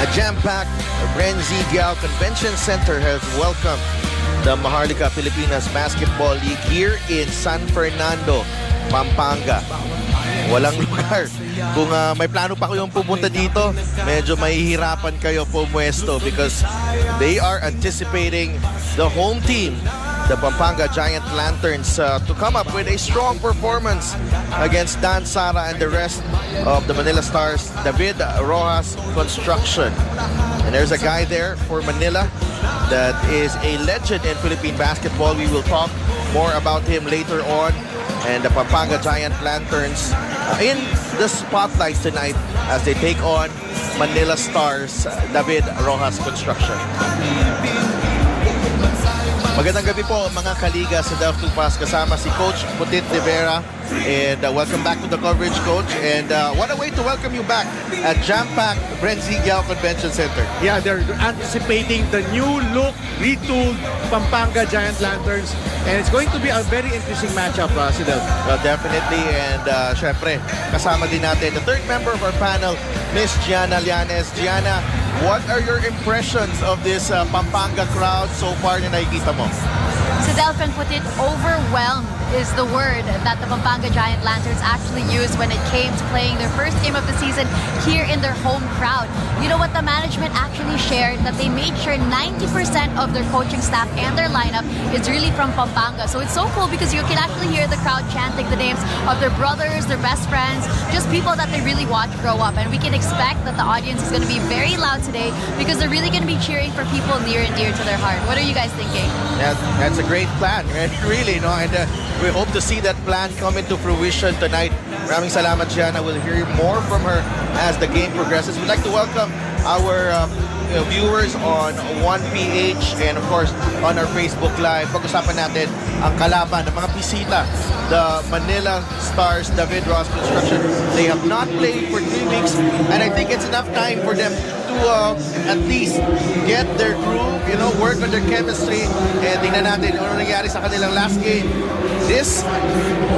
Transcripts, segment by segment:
A jam-packed Mpbl Convention Center has welcomed the Maharlika Pilipinas Basketball League here in San Fernando, Pampanga. Walang lugar. Kung may plano pa kayong pupunta dito, medyo mahihirapan kayo pumwesto because they are anticipating the home team, the Pampanga Giant Lanterns, to come up with a strong performance against Dan Sara and the rest of the Manila Stars, David Rojas Construction. And there's a guy there for Manila that is a legend in Philippine basketball. We will talk more about him later on. And the Pampanga Giant Lanterns in the spotlight tonight as they take on Manila Stars, David Rojas Construction. Magandang gabi po mga kaliga sa Delft Tupas, kasama si Coach Putit de Vera, and welcome back to the coverage, Coach, and what a way to welcome you back at jam-packed Mpbl Convention Center. Yeah, they're anticipating the new look, retooled Pampanga Giant Lanterns, and it's going to be a very interesting matchup, si Delft. Well, definitely, and syempre, kasama din natin the third member of our panel, Miss Gianna Llanes. Gianna, what are your impressions of this Pampanga crowd so far na nakikita mo? Si Delphin put it, overwhelmed is the word that the Pampanga Giant Lanterns actually used when it came to playing their first game of the season here in their home crowd. You know what, the management actually shared that they made sure 90% of their coaching staff and their lineup is really from Pampanga. So it's so cool because you can actually hear the crowd chanting the names of their brothers, their best friends, just people that they really watch grow up. And we can expect that the audience is going to be very loud today because they're really going to be cheering for people near and dear to their heart. What are you guys thinking? Yeah, that's a great plan, right? Really, no? And we hope to see that plan come into fruition tonight. Maraming salamat, Gianna. We'll hear more from her as the game progresses. We'd like to welcome our viewers on 1PH and of course on our Facebook Live. Pag-usapan natin ang kalaban ng mga bisita, the Manila Stars, David Rojas Construction. They have not played for 3 weeks, and I think it's enough time for them to at least get their groove, work on their chemistry. And tingnan natin ano nangyari sa kanilang last game. This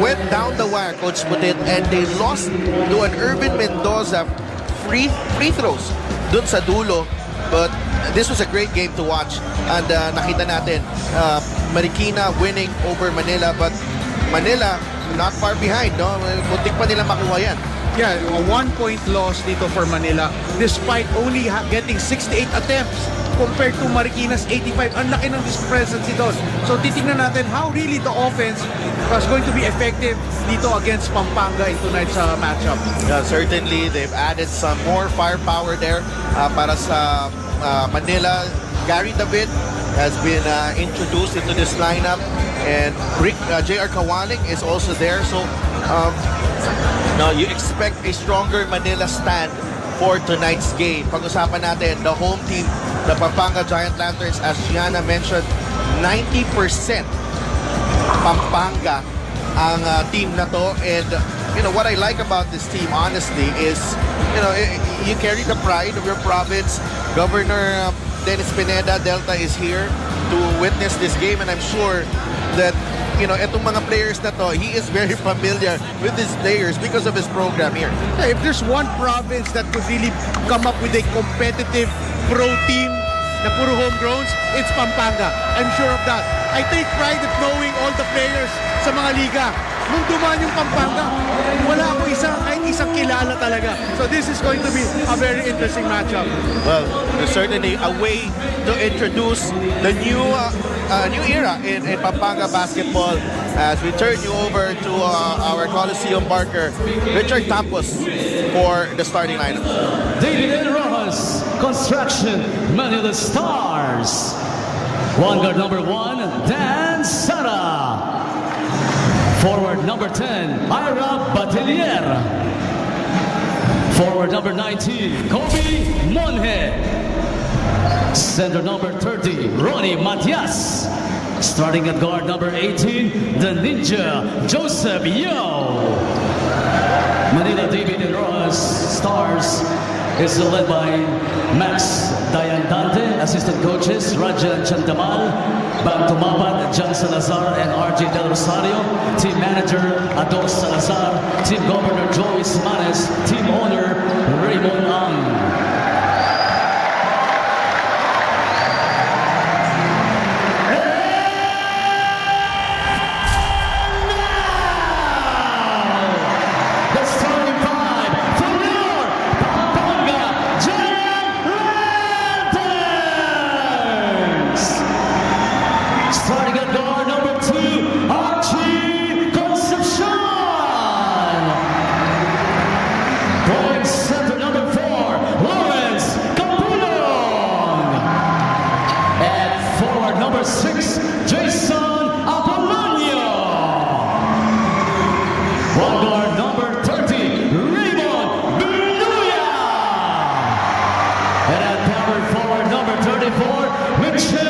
went down the wire, Coach Putit, and they lost to an Irvin Mendoza free throws dun sa dulo. But this was a great game to watch, and nakita natin Marikina winning over Manila, but Manila not far behind, no? Muntik pa nila makuha yan. Yeah, a 1-point loss dito for Manila despite only getting 68 attempts compared to Marikina's 85. Ang laki ng discrepancy doon. So titingnan natin how really the offense was going to be effective dito against Pampanga in tonight's matchup. Certainly, they've added some more firepower there para sa Manila. Gary David has been introduced into this lineup, and J.R. Kawaling is also there. So now you expect a stronger Manila stand for tonight's game. Pag-usapan natin the home team, the Pampanga Giant Lanterns. As Gianna mentioned, 90% Pampanga ang team na to, and what I like about this team honestly is you carry the pride of your province. Governor Dennis Pineda Delta is here to witness this game, and I'm sure that etong mga players na to, he is very familiar with these players because of his program here. If there's one province that could really come up with a competitive pro team na puro homegrowns, it's Pampanga. I'm sure of that. I take pride in knowing all the players sa mga liga. Nung dumaan yung Pampanga, wala ako isang kilala talaga. So this is going to be a very interesting matchup. Well, there's certainly a way to introduce the new era in Pampanga basketball as we turn you over to our Coliseum Barker, Richard Tampos, for the starting lineup. David Rojas Construction, Manila Stars. One guard number 1, Dan Sara. Forward number 10, Ira Batelier. Forward number 19, Kobe Monhe. Center number 30, Ronnie Matias. Starting at guard number 18, the Ninja, Joseph Yo. Manila David and Rojas Stars is led by Max Dayandante, assistant coaches Rajan Chandamal, Bam Tumapat, John Salazar, and RJ Del Rosario. Team manager Adol Salazar. Team governor Joyce Manes. Team owner Raymond Ang. Mpbl Manila.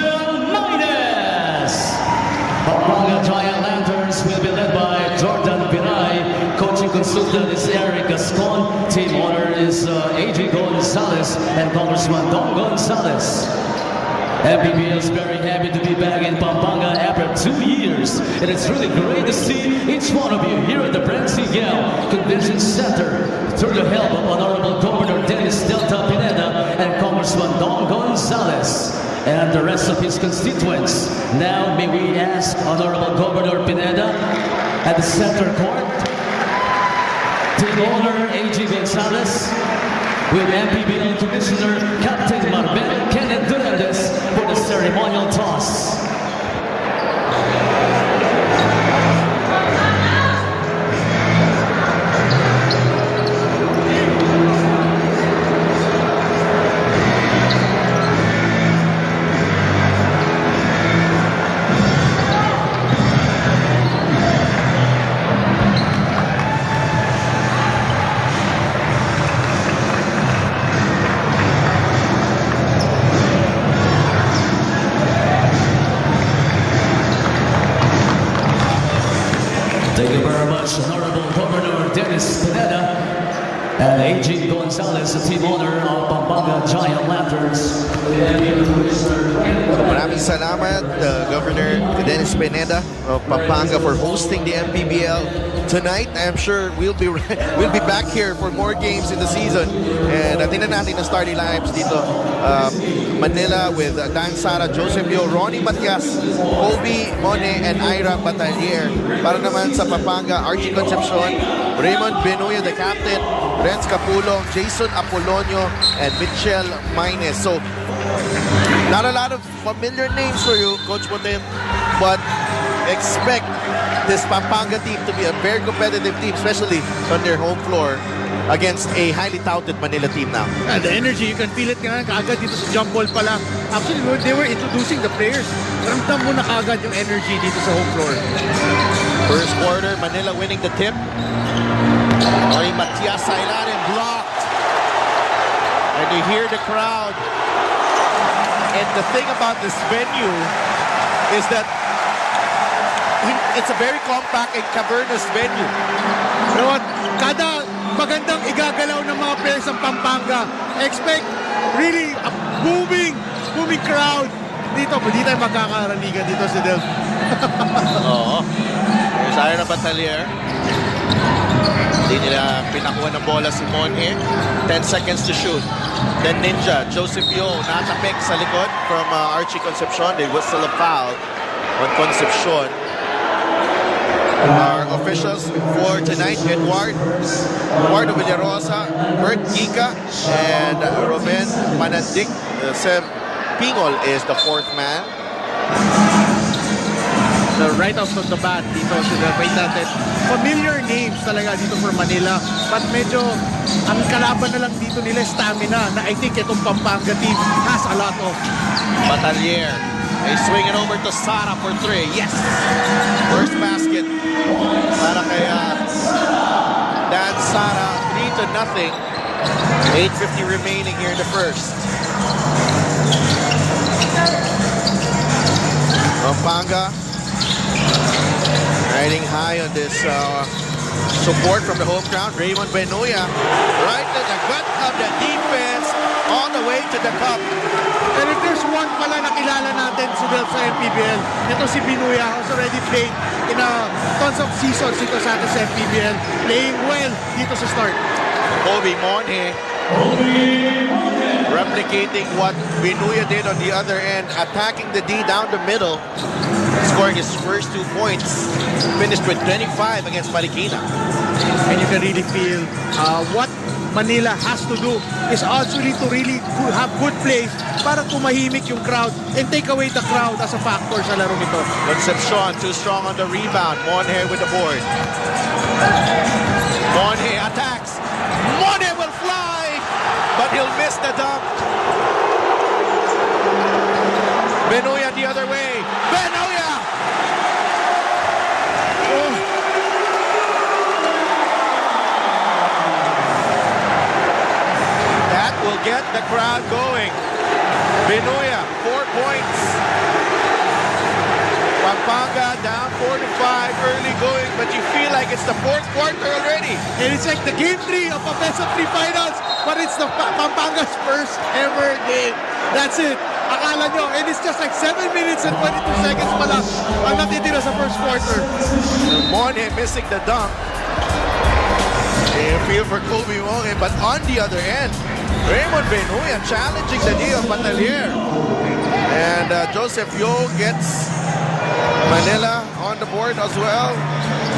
Pampanga Giant Lanterns will be led by Jordan Binay. Coaching consultant is Eric Gascon. Team owner is AJ Gonzalez and Congressman Don Gonzalez. Mpbl is very happy to be back in Pampanga after 2 years. And it's really great to see each one of you here at the Bransingale Convention Center through the help of Honorable Governor Dennis Delta Pineda and Congressman Don Gonzalez and the rest of his constituents. Now may we ask Honorable Governor Pineda at the center court, team owner AJ Gonzalez, with Mpbl Commissioner Captain Marbel Kenneth Durandes for the ceremonial toss. Thank you very much, Honorable Governor Dennis Pineda and AJ Gonzalez, the team owner of Pampanga Giant Lanterns. Maraming salamat, Governor Dennis Pineda of Pampanga, for hosting the Mpbl tonight. I'm sure we'll be back here for more games in the season. And tingnan natin ang starting lineups dito. Manila with Dan Sara, Joseph Yo, Ronnie Matias, Kobe Mone, and Ira Batalier. Para naman sa Pampanga, Archie Concepcion, Raymond Benoya, the captain, Renz Capulong, Jason Apolonio, and Mitchell Maines. So, not a lot of familiar names for you, Coach Motem, but expect this Pampanga team to be a very competitive team, especially on their home floor against a highly touted Manila team now. And the energy, you can feel it nga kaagad dito sa jump ball pa lang. Actually, when they were introducing the players, ramdam mo na kaagad yung energy dito sa home floor. First quarter, Manila winning the tip. Ronnie Matias sa ilalim, blocked. And you hear the crowd. And the thing about this venue is that it's a very compact and cavernous venue. You know what? Kada magandang igagalaw ng mga players ng Pampanga, expect really a booming crowd dito. Hindi tayo magkakaranigan dito si Del. Oo. There's Ira Batalier. Hindi nila pinakuha ng bola si Monhe. 10 seconds to shoot. Then Ninja, Joseph Yo, natapik sa likod from Archie Concepcion. They whistle a foul on Concepcion. Our officials for tonight, Eduardo Villarosa, Bert Giga, and Ruben Panandik. Seb Pingol is the fourth man. So right off of the bat dito celebrate natin. Familiar names talaga dito for Manila. But medyo ang kalaban na lang dito nila stamina na I think itong Pampanga team has a lot of. Batalier. They swing it over to Sara for 3. Yes! First basket para kay Dan Sara. 3-0. 8:50 remaining here in the first. Pampanga riding high on this support from the home crowd. Raymond Benoya right to the gut of the defense all the way to the cup. And if there's one pala na kilala natin sa Mpbl, ito si Benoya, who's already played in tons of seasons dito sa atin sa Mpbl, playing well dito sa start. Kobe Monhe replicating what Benoya did on the other end, attacking the D down the middle, scoring his first 2 points. Finished with 25 against Marikina. And you can really feel what Manila has to do is actually to really have good plays para tumahimik yung crowd and take away the crowd as a factor sa laro nito. Concepcion too strong on the rebound. Monhe with the board. Monhe attacks. Monhe will fly, but he'll miss the dunk. Benoya the other way. Benoya! Oh. That will get the crowd going. Benoya points. Pampanga down 4-5, early going, but you feel like it's the fourth quarter already. And it's like the game 3 of a best of 3 finals, but it's the Pampanga's first ever game. That's it. Akala nyo, and it's just like 7 minutes and 22 seconds pa lang ang natitira sa first quarter. Monhe missing the dunk. You feel for Kobe Monhe, but on the other end, Raymond Benuya challenging the D of Batalier. And Joseph Yo gets Manila on the board as well.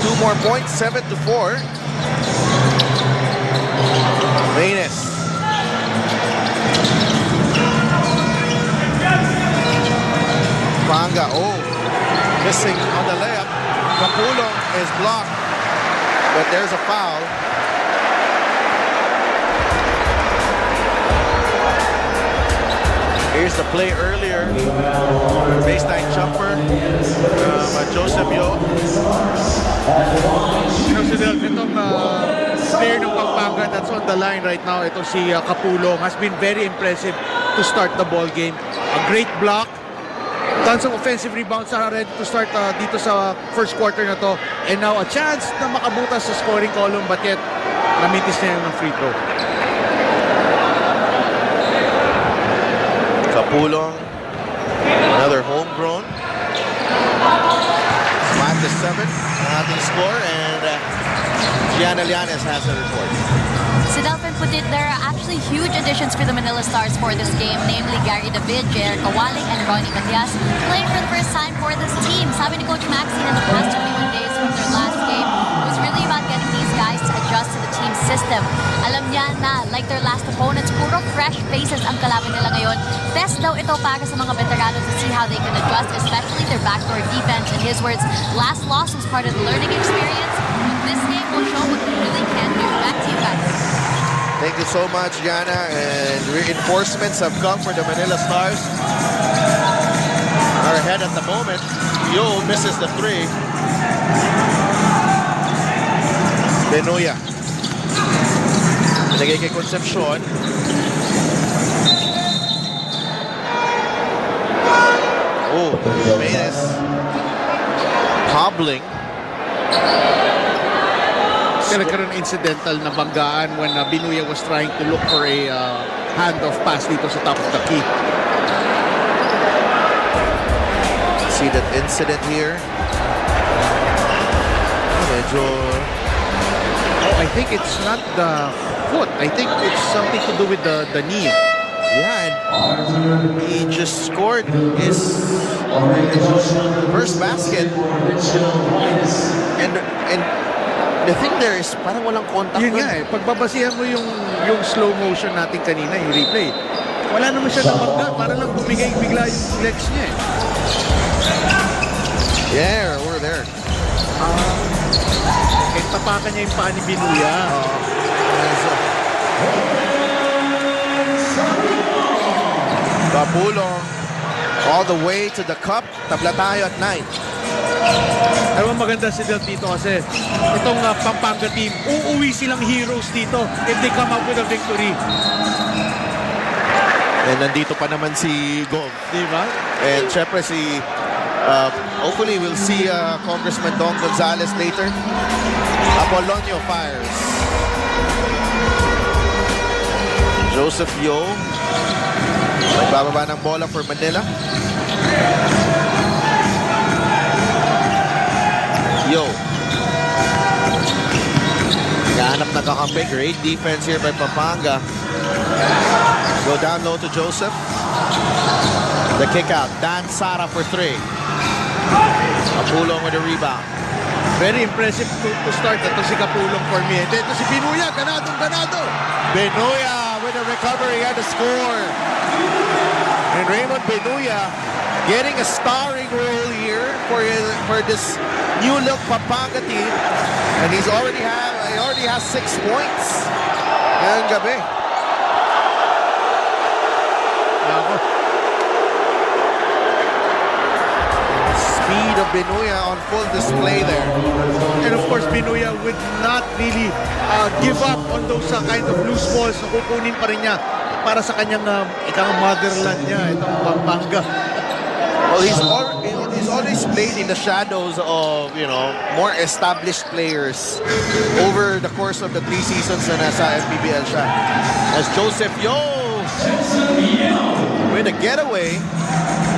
2 more points, 7-4. Maynes. Panga, missing on the layup. Capulong is blocked, but there's a foul. Here's the play earlier. Baseline jumper by Joseph Yo. Itong player ng Pampanga that's on the line right now, ito si Capulong, has been very impressive to start the ball game. A great block. Tons of offensive rebounds are ready to start dito sa first quarter na to. And now a chance na makabutas sa scoring column, but yet namitis na yun ng free throw. Capulong, another homegrown. 5-7 ang ating score, and Gianna Llanes has a report. Si Delphin put it, there are actually huge additions for the Manila Stars for this game, namely Gary David, Jer Kawaling, and Ronnie Matias playing for the first time for this team. Sabi ni Coach Maxine in the past 21 days from their last game, it was really about getting these guys to adjust to the team's system. Alam niya na, like their last opponents, puro fresh faces ang kalaban nila ngayon. Test daw ito para sa mga veterano to see how they can adjust, especially their backdoor defense. In his words, last loss was part of the learning experience. This game will show what we really can do. Back to you guys. Thank you so much, Gianna. And reinforcements have come for the Manila Stars. Are ahead at the moment. Yo misses the 3. Benuya. Nagay kay Concepcion. Maynes. Hobbling. Nagkaroon incidental na banggaan when Benuya was trying to look for a handoff pass dito sa top of the key. See that incident here. Medyo... I think it's not the foot. I think it's something to do with the knee. Yeah, and he just scored his first basket. And the thing there is parang walang contact. Yun nga pagbabasihan mo yung slow motion natin kanina, yung replay. Wala naman siya nabangga, para lang bumigay bigla yung legs niya Yeah, we're there. Kahit tapakan niya yung paa ni Benuya. Capulong all the way to the cup. Tabla tayo at 9. Alam mo maganda si Del dito kasi itong Pampanga team, uuwi silang heroes dito if they come up with a victory. And nandito pa naman si Gov. Diba? And syempre si hopefully we'll see Congressman Don Gonzales later. Apolonio fires. Joseph Yo nagbababa ng bola for Manila. Yo. Nahanap na kakampi. Great defense here by Pampanga. Go down low to Joseph. The kick out. Dan Sara for 3. Capulong with a rebound. Very impressive to start. Ito si Capulong for me. And ito si Benuya. Ganado. Benuya with a recovery and a score. And Raymond Benuya getting a starring role here for this new look Pampanga team. And he already has 6 points. Ngayong gabi. Speed of Benuya on full display there. And of course, Benuya would not really give up on those kind of loose balls na kukunin pa rin niya. para sa kanyang itang motherland niya, itong Pampanga. Well, he's always played in the shadows of, more established players over the course of the 3 seasons na nasa Mpbl siya. As Joseph Yo with a getaway.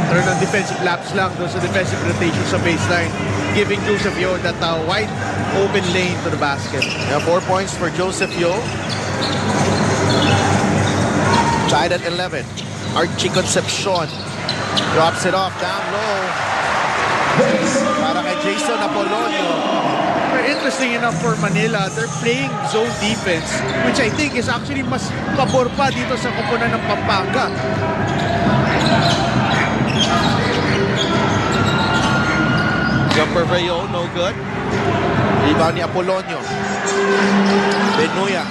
Pero ng defensive laps lang doon sa defensive rotation sa baseline, giving Joseph Yo that wide open lane to the basket. Yeah, 4 points for Joseph Yo. Tied at 11. Archie Concepcion drops it off down low para kay Jason Apolonio. Interesting enough for Manila, they're playing zone defense, which I think is actually mas pabor pa dito sa koponan ng Pampanga. Jumper for Yo, no good. Rebound ni Apolonio. Benuya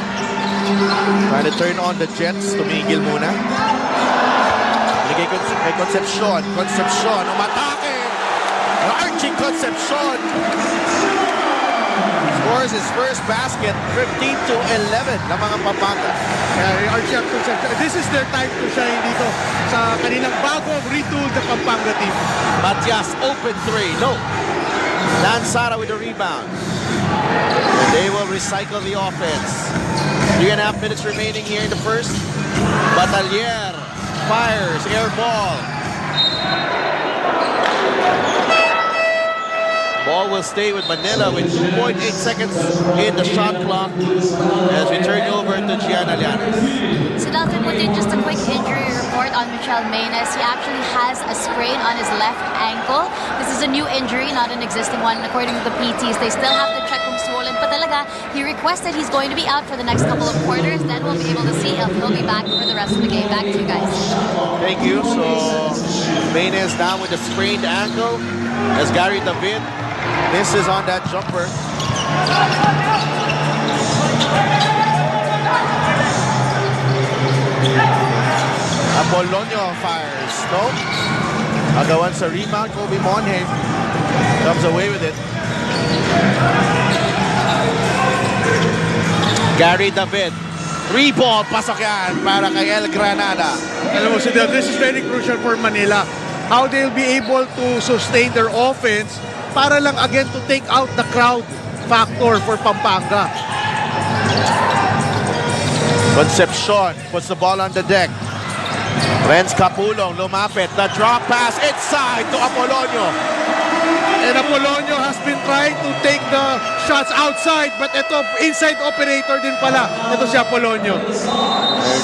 trying to turn on the Jets. Tumigil muna. Binigay kay Concepcion. Concepcion, umatake! Archie Concepcion scores his first basket, 15-11 ng mga Pampanga. Archie Concepcion, this is their time to shine dito sa kanilang bagong retooled na Pampanga team. Matias, open 3. No. Lansara with the rebound. And they will recycle the offense. 3.5 minutes remaining here in the first. Batalier fires, air ball. Ball will stay with Manila with 2.8 seconds in the shot clock as we turn over to Gian Alianes. So Dalton put in just a quick injury report on Mpbl Manila. He actually has a sprain on his left ankle. This is a new injury, not an existing one. According to the PTs, they still have to check kung swollen pa talaga. He requested he's going to be out for the next couple of quarters. Then we'll be able to see if he'll be back for the rest of the game. Back to you guys. Thank you. So Mena is down with a sprained ankle as Gary David misses on that jumper. Apolonio fires. No. Agawan sa rebound. Kobe Monhe comes away with it. Gary David. 3-ball. Pasok yan para kay El Granada. Alam mo, so this is very crucial for Manila. How they'll be able to sustain their offense para lang again to take out the crowd factor for Pampanga. Concepcion puts the ball on the deck. Renz Capulong lumapit. The drop pass inside to Apolonio. And Apolonio has been trying to take the shots outside, but ito, inside operator din pala. Ito si Apolonio.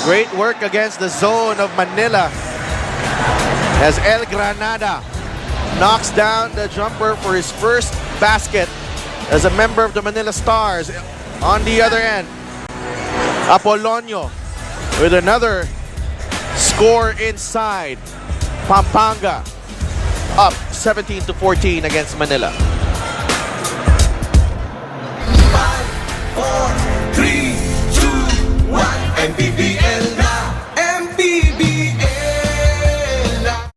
Great work against the zone of Manila as El Granada knocks down the jumper for his first basket as a member of the Manila Stars. On the other end, Apolonio with another score inside. Pampanga up 17-14 against Manila. 5, 4, 3, 2, 1. Mpbl na! Mpbl na!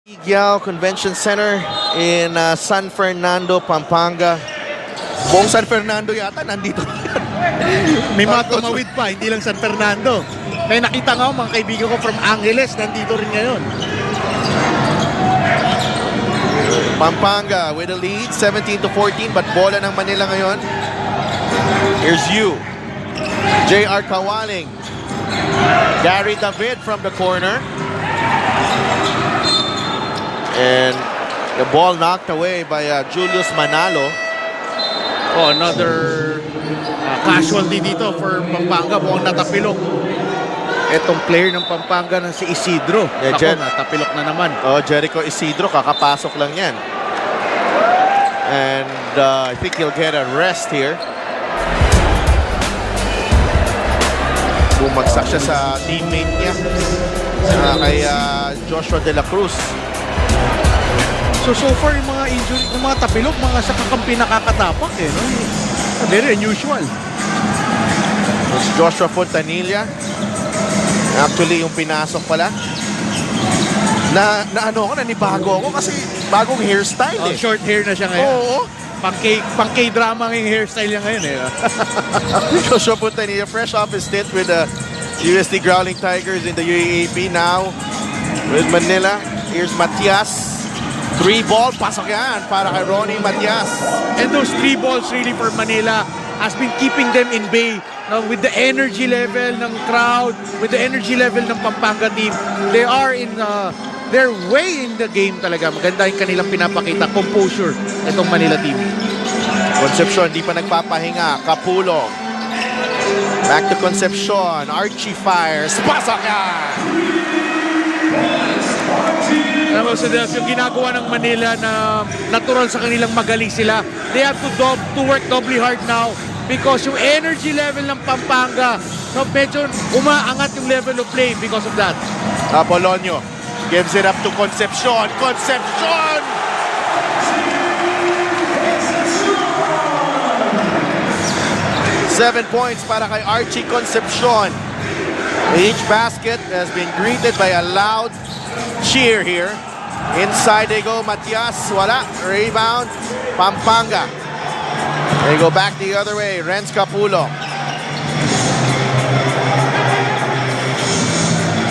Igiao Convention Center in San Fernando, Pampanga. Buong San Fernando yata nandito. May mga tumawid pa, hindi lang San Fernando. May nakita nga mga kaibigan ko from Angeles, nandito rin ngayon. Pampanga with a lead, 17-14, but bola ng Manila ngayon. Here's you. J.R. Kawaling. Gary David from the corner. And the ball knocked away by Julius Manalo. Oh, another casualty dito for Pampanga. Mukhang natapilok. Etong player ng Pampanga na si Isidro. Yeah, Ako, natapilok na naman. Oh, Jericho Isidro, kakapasok lang yan. And I think he'll get a rest here. Bumagsak siya sa teammate niya. Kay Joshua De La Cruz. So far, yung mga injury, yung mga tapilok, mga sa kakampi nakakatapak eh. No? Very unusual. It's Joshua Fontanilla. Actually, yung pinasok pala. Nanibago ako kasi bagong hairstyle eh. Short hair na siya ngayon. Oo. Pang K-drama ng hairstyle niya ngayon eh. Joshua Fontanilla, fresh off his stint with the USD Growling Tigers in the UAAP. Now, with Manila, here's Matias. 3-ball, pasok yan para kay Ronnie Matias. And those 3 balls really for Manila has been keeping them in bay. Now, with the energy level ng crowd, with the energy level ng Pampanga team, they are in they're way in the game talaga. Maganda yung kanilang pinapakita, composure itong Manila team. Concepcion, di pa nagpapahinga. Capulong. Back to Concepcion. Archie fires. Pasok yan! Alam mo, so yung ginagawa ng Manila na natural sa kanilang magaling sila, they have to work doubly hard now because yung energy level ng Pampanga, so medyo umaangat yung level of play because of that. Apolonio gives it up to Concepcion. Concepcion! Seven points para kay Archie Concepcion. Each basket has been greeted by a loud cheer here. Inside they go. Matias, wala. Rebound. Pampanga. They go back the other way. Renz Capulo.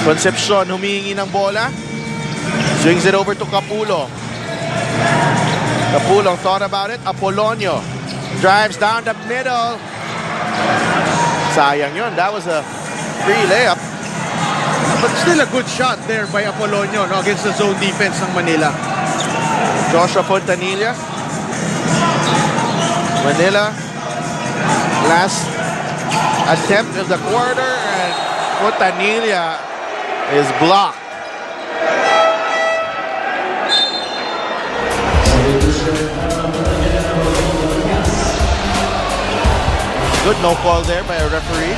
Concepcion humihingi ng bola. Swings it over to Capulo. Capulong thought about it. Apolonio drives down the middle. Sayang yun. That was a free layup. But still a good shot there by Apolonio, no, against the zone defense ng Manila. Joshua Fontanilla. Manila. Last attempt of the quarter, and Fontanilla is blocked. Good no call there by a referee.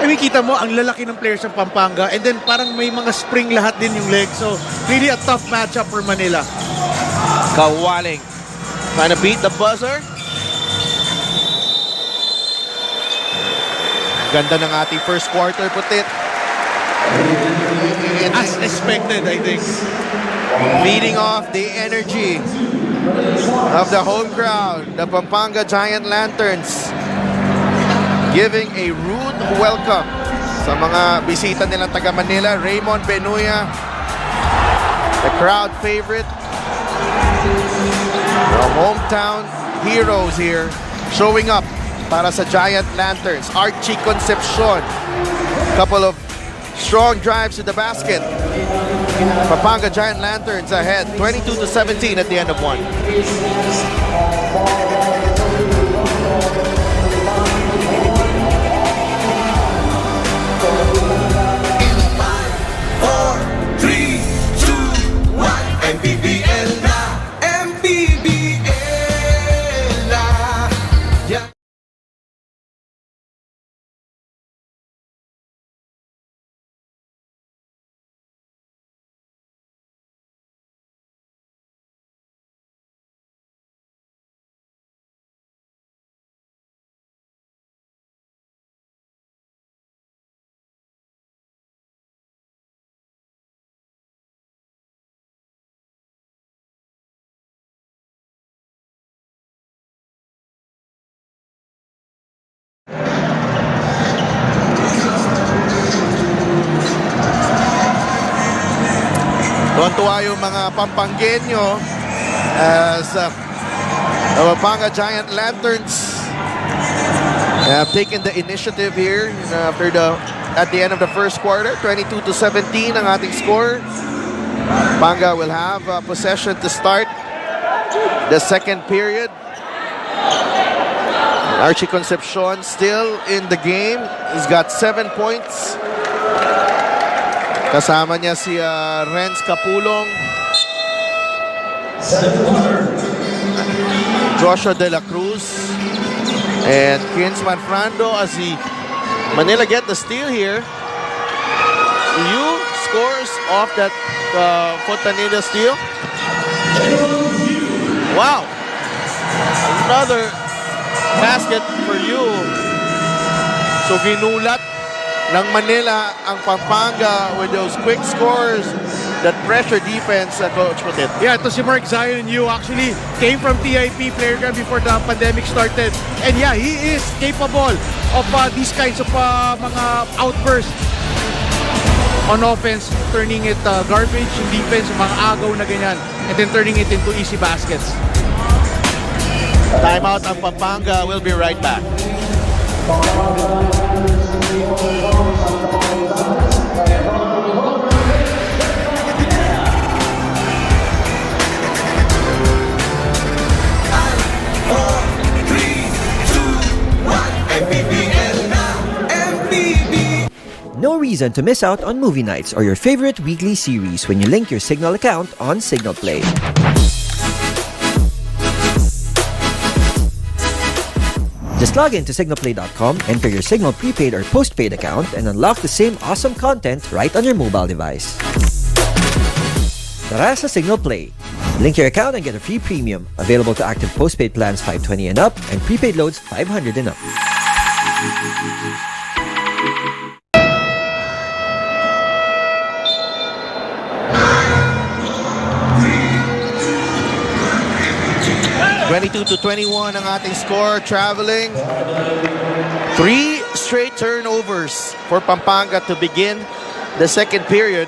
I mean, kita mo, ang lalaki ng players ng Pampanga and then parang may mga spring lahat din yung legs. So, really a tough matchup for Manila. Kawaling trying to beat the buzzer. Ganda ng ating first quarter, putit. As expected, I think. Leading off the energy of the home crowd, the Pampanga Giant Lanterns, giving a rude welcome sa mga bisita nilang taga Manila. Raymond Benuya, the crowd favorite. The hometown heroes here showing up para sa Giant Lanterns. Archie Concepcion, couple of strong drives to the basket. Pampanga Giant Lanterns ahead 22-17 at the end of one. 3, 2, 1, Mpbl na, Mpbl na. Yeah. Tuwan-tuwa yung mga Pampanggenyo as the Pampanga Giant Lanterns have taken the initiative here at the end of the first quarter. 22-17 ang ating score. Pampanga will have possession to start the second period. Archie Concepcion still in the game. He's got 7 points. Kasama niya si Renz Capulong, Joshua De La Cruz, and Kinsman Frando as the Manila get the steal here. Yu scores off that Fontanilla steal. Wow! Another basket for Yu. So ginulat ng Manila ang Pampanga with those quick scores, that pressure defense, Coach Putit. Yeah, to si Mark Zion Yu actually came from TIP player camp before the pandemic started. And yeah, he is capable of these kinds of mga outbursts on offense, turning it garbage in defense, mga agaw na ganyan, and then turning it into easy baskets. Timeout ang Pampanga. We'll be right back. No reason to miss out on movie nights or your favorite weekly series when you link your Signal account on Signal Play. Just log in to signalplay.com, enter your Signal prepaid or postpaid account, and unlock the same awesome content right on your mobile device. Tara sa Signal Play. Link your account and get a free premium. Available to active postpaid plans 520 and up and prepaid loads 500 and up. To 21 ang ating score, traveling. 3 straight turnovers for Pampanga to begin the second period.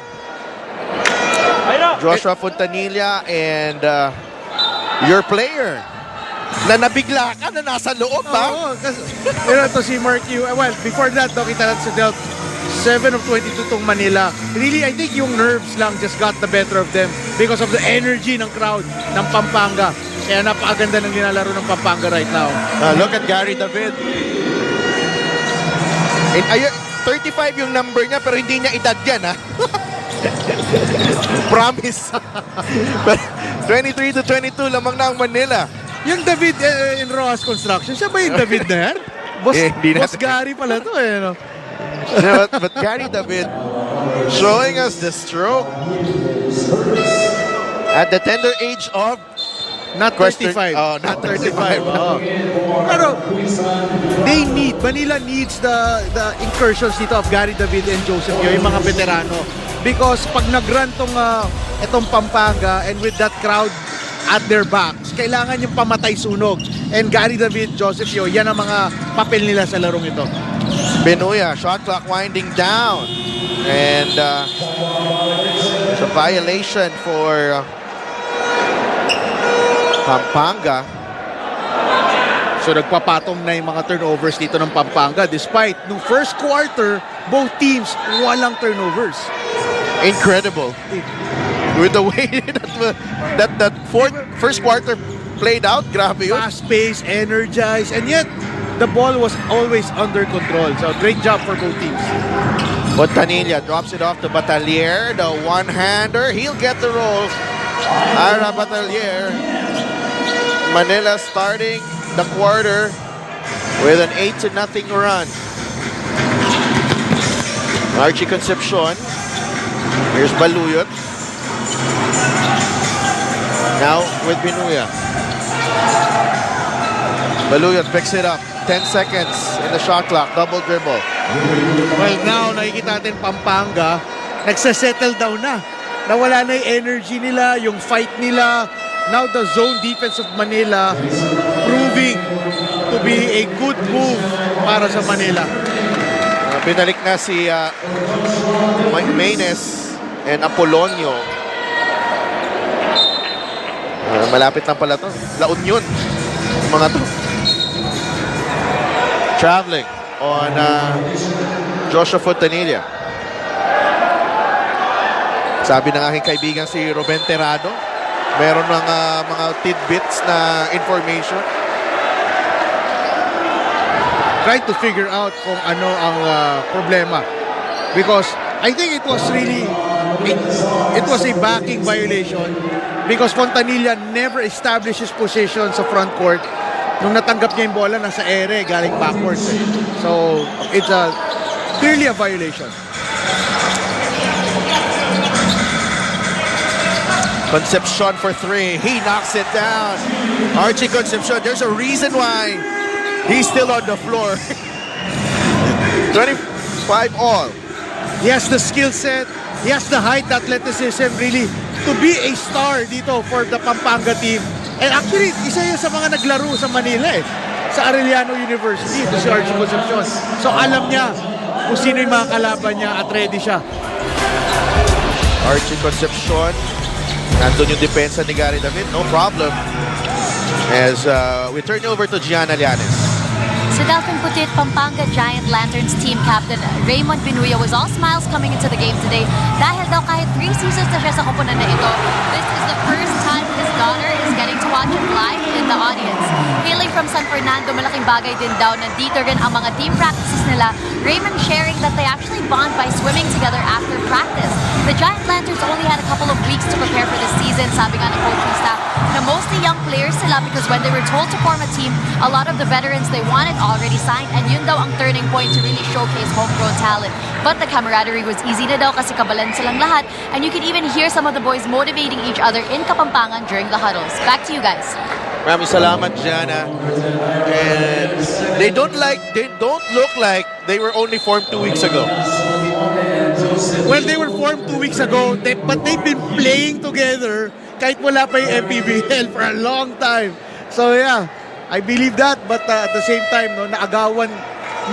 Joshua Fontanilla and your player na nabigla ka na nasa loob ba? Oo, kasi to si Mark Yu. Well, before that, kita natin sa Delta 7 of 22 tong Manila. Really, I think yung nerves lang just got the better of them because of the energy ng crowd ng Pampanga. Kaya napakaganda ng nilalaro ng Pampanga right now. Look at Gary David. And, 35 yung number niya pero hindi niya edad yan, ha? Promise. 23 to 22 lamang na ang Manila. Yung David in Rojas Construction, siya ba yung David na yan? Boss Gary pala to eh. No? Yeah, but Gary David showing us the stroke at the tender age of not 35. Oh, not 35. Oh. Pero Manila needs the incursions dito of Gary David and Joseph Yo, yung mga veterano. Because pag nag-run itong Pampanga and with that crowd at their backs, kailangan yung pamatay sunog. And Gary David, Joseph Yo, yan ang mga papel nila sa larong ito. Benuya, shot clock winding down. And it's a violation for Pampanga. So nagpapatong na yung mga turnovers dito ng Pampanga despite no first quarter, both teams walang turnovers. Incredible. With the way that first quarter played out, grabe yun. Fast-paced, energized, and yet the ball was always under control. So great job for both teams. Fontanilla drops it off to Batalier, the one-hander. He'll get the roll. Ara Batalier. Manila starting the quarter with an 8-0 run. Archie Concepcion. Here's Baluyot. Now with Benuya. Baluyot picks it up. 10 seconds in the shot clock. Double dribble. Well, now nakikita natin Pampanga nagsasettle down na. Nawala na yung energy nila, yung fight nila. Now the zone defense of Manila proving to be a good move para sa Manila. Binalik na si Maynes and Apolonio. Malapit lang pala to. La Union. Mga to. Traveling on Joshua Fontanilla. Sabi ng aking kaibigan si Ruben Terrado, meron ng mga tidbits na information. Trying to figure out kung ano ang problema. Because I think it was really, it was a backing violation because Fontanilla never established his position sa front court. Nung natanggap niya yung bola, nasa ere, galing backwards. So, it's clearly a violation. Concepcion for three. He knocks it down. Archie Concepcion, there's a reason why he's still on the floor. 25 all. He has the skill set. He has the height, athleticism, really, to be a star dito for the Pampanga team. And actually, isa yun sa mga naglaro sa Manila sa Arellano University, ito si Archie Concepcion. So alam niya kung sino yung mga kalaban niya at ready siya. Archie Concepcion. Nandun yung depensa ni Gary David. No problem. As we turn over to Gianna Llanes. Sa Delfin Putit, Pampanga Giant Lanterns team captain Raymond Binuya was all smiles coming into the game today dahil daw kahit 3 seasons na siya sa koponan na ito, this is the first time his daughter is getting to watch him live in the audience. Hailing from San Fernando, malaking bagay din daw nandito rin ang mga team practices nila. Raymond sharing that they actually bond by swimming together after practice. The Giant Lanterns only had a couple of weeks to prepare for this season, sabi nga ng coaching staff, na mostly young players sila because when they were told to form a team, a lot of the veterans they wanted already signed, and yun daw ang turning point to really showcase homegrown talent. But the camaraderie was easy na daw kasi kabalan silang lahat, and you could even hear some of the boys motivating each other in Kapampangan during the huddles. Back to you guys. Maraming salamat, Gianna. And they don't look like they were only formed 2 weeks ago. Well, they were formed 2 weeks ago, but they've been playing together kahit wala pa yung Mpbl for a long time. So yeah, I believe that, but at the same time, no, naagawan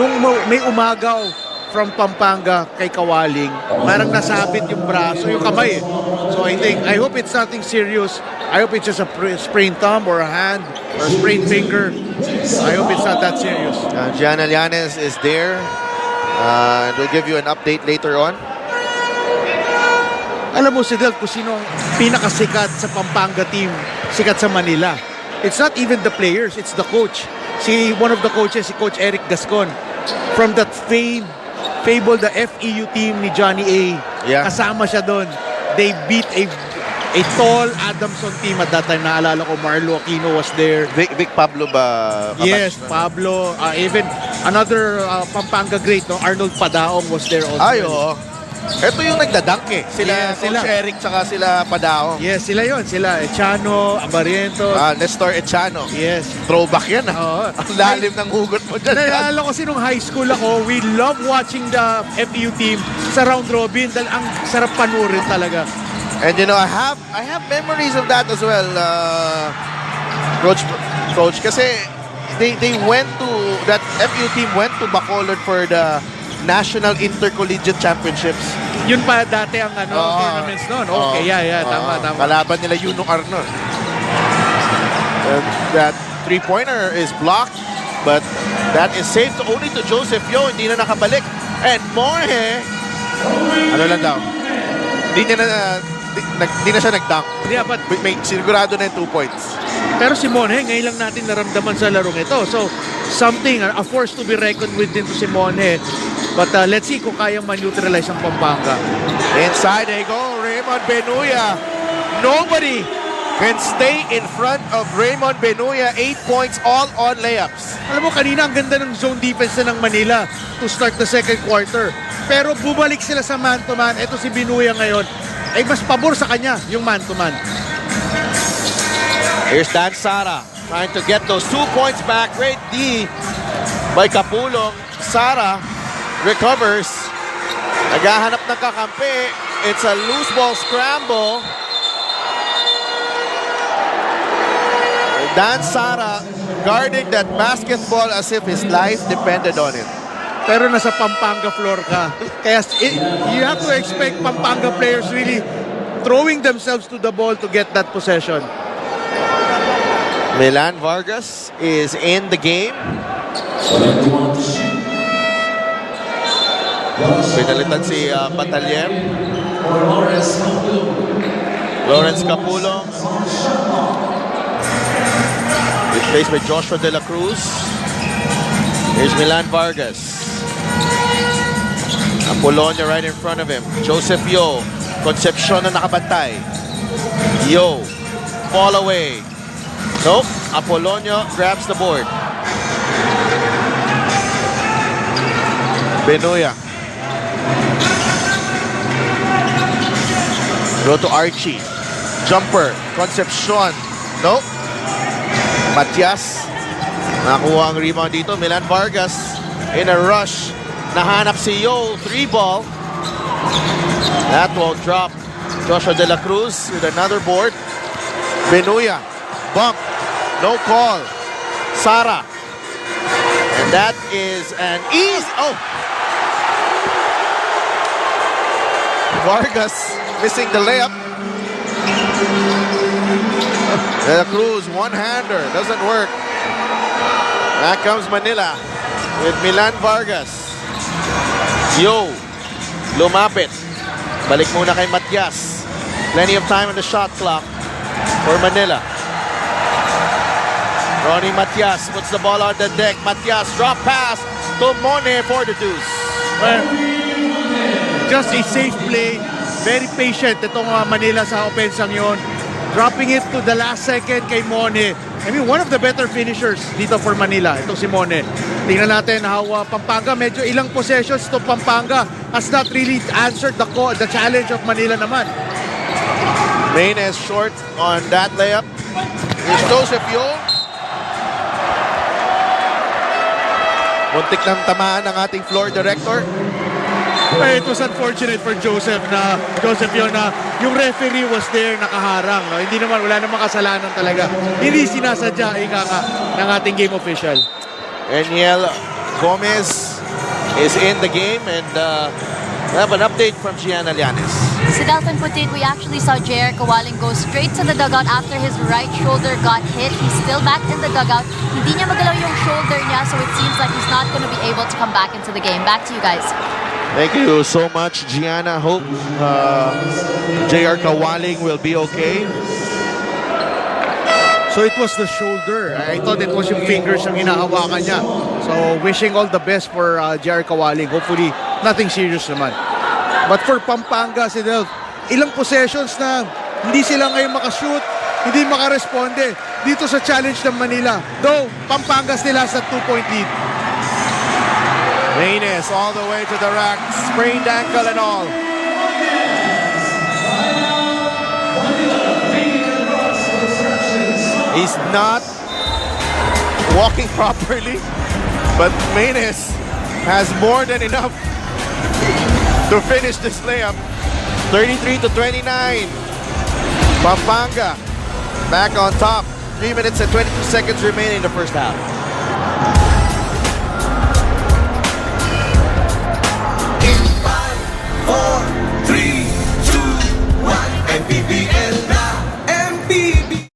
nung may umagaw from Pampanga kay Kawaling, parang nasabit yung braso, yung kamay. So I hope it's nothing serious. I hope it's just a sprained thumb or a hand or a sprained finger. I hope it's not that serious. Gianna Llanes is there. And we'll give you an update later on. Alam mo si Del kung sino ang pinakasikat sa Pampanga team, sikat sa Manila. It's not even the players, it's the coach. One of the coaches, si Coach Eric Gascon, from that fabled the FEU team ni Johnny A. Yeah. Kasama siya doon. They beat a tall Adamson team at that time. Naalala ko, Marlo Aquino was there. Vic Pablo ba? Yes, Pablo. Even another Pampanga great, no? Arnold Padaong was there also. Ay, oo. Ito yung nagdadunk eh. Sila, Yes, Coach Eric, tsaka sila Padao. Yes, sila yon. Sila Echano, Abariento. Nestor Echano. Yes. Throwback yan ah. Oo. Ang lalim ng hugot mo dyan. Naalala ko nung high school ako, we love watching the FEU team sa round robin dahil ang sarap panurin talaga. And you know, I have memories of that as well, Coach. Kasi they went to, that FEU team went to Bacolod for the National Intercollegiate Championships. Yun pa dati ang tournaments noon. Okay, yeah, tama. Kalaban nila Yuno Arno. That three-pointer is blocked, but that is saved only to Joseph Yo. Hindi na nakabalik. And Morhe, ano lang daw, hindi na siya nag-dunk. Yeah, but May sigurado na yung 2 points. pero si Monhe, ngayon lang natin naramdaman sa larong ito. So, something, a force to be reckoned with din to si Monhe. But let's see kung kayang man-neutralize ang Pampanga. Inside they go, Raymond Benuya. Nobody can stay in front of Raymond Benuya. 8 points, all on layups. Alam mo, kanina ang ganda ng zone defense na ng Manila to start the second quarter. Pero bumalik sila sa man-to-man. Ito si Benuya ngayon. Ay mas pabor sa kanya yung man-to-man. Here's Dan Sara trying to get those 2 points back. Great D by Kapulong. Sara recovers. Naghahanap ng kakampi. It's a loose ball scramble. Dan Sara guarding that basketball as if his life depended on it. Pero nasa Pampanga floor ka. Kaya you have to expect Pampanga players really throwing themselves to the ball to get that possession. Milan Vargas is in the game. Pinalitan si Batalyer. Lawrence Capulong. Replaced by Joshua De La Cruz. Here's Milan Vargas. Apolonio right in front of him. Joseph Yo. Concepcion na nakabantay. Yo. Fall away. Nope. Apolonio grabs the board. Benuya. Go to Archie. Jumper. Concepcion. Nope. Matias. Nakuha ang rebound dito. Milan Vargas in a rush. Nahanap si Yo. 3 ball. That won't drop. Joshua De La Cruz with another board. Benuya. Bump. No call. Sara. And that is an easy. Oh! Vargas missing the layup. De La Cruz, one-hander. Doesn't work. Back comes Manila with Milan Vargas. Yo. Lumapit. Balik muna kay Matias. Plenty of time on the shot clock for Manila. Ronnie Matias puts the ball on the deck. Matias drop pass to Mone for the deuce. Well, just a safe play. Very patient itong Manila sa offense yon. Dropping it to the last second kay Mone. I mean, one of the better finishers dito for Manila. Itong si Mone. Tingnan natin how Pampanga, medyo ilang possessions to Pampanga has not really answered the challenge of Manila naman. Main is short on that layup. Here's Joseph Yo. Muntik ng tamaan ng ating floor director. It was unfortunate for Joseph Yo na yung referee was there nakaharang. Hindi naman, wala namang kasalanan talaga. Hindi sinasadya ng ating game official. Eniel Gomez is in the game and we have an update from Gianna Llanes. Si Dalton Putit, we actually saw J.R. Kawaling go straight to the dugout after his right shoulder got hit. He's still back in the dugout. Hindi niya magalaw yung shoulder niya, so it seems like he's not going to be able to come back into the game. Back to you guys. Thank you so much, Gianna. Hope J.R. Kawaling will be okay. So it was the shoulder. I thought it was yung fingers yung hinahawakan niya. So wishing all the best for J.R. Kawaling. Hopefully, nothing serious naman. But for Pampanga, ilang possessions na hindi sila ngayon makashoot, hindi makaresponde dito sa challenge ng Manila. Though, Pampanga still has a 2-point lead. Maynes all the way to the rack, sprained ankle and all. He's not walking properly, but Maynes has more than enough to finish this layup. 33-29. Pampanga back on top. 3 minutes and 22 seconds remaining in the first half. In 5, 4, 3, 2, 1, Mpbl na Mpbl.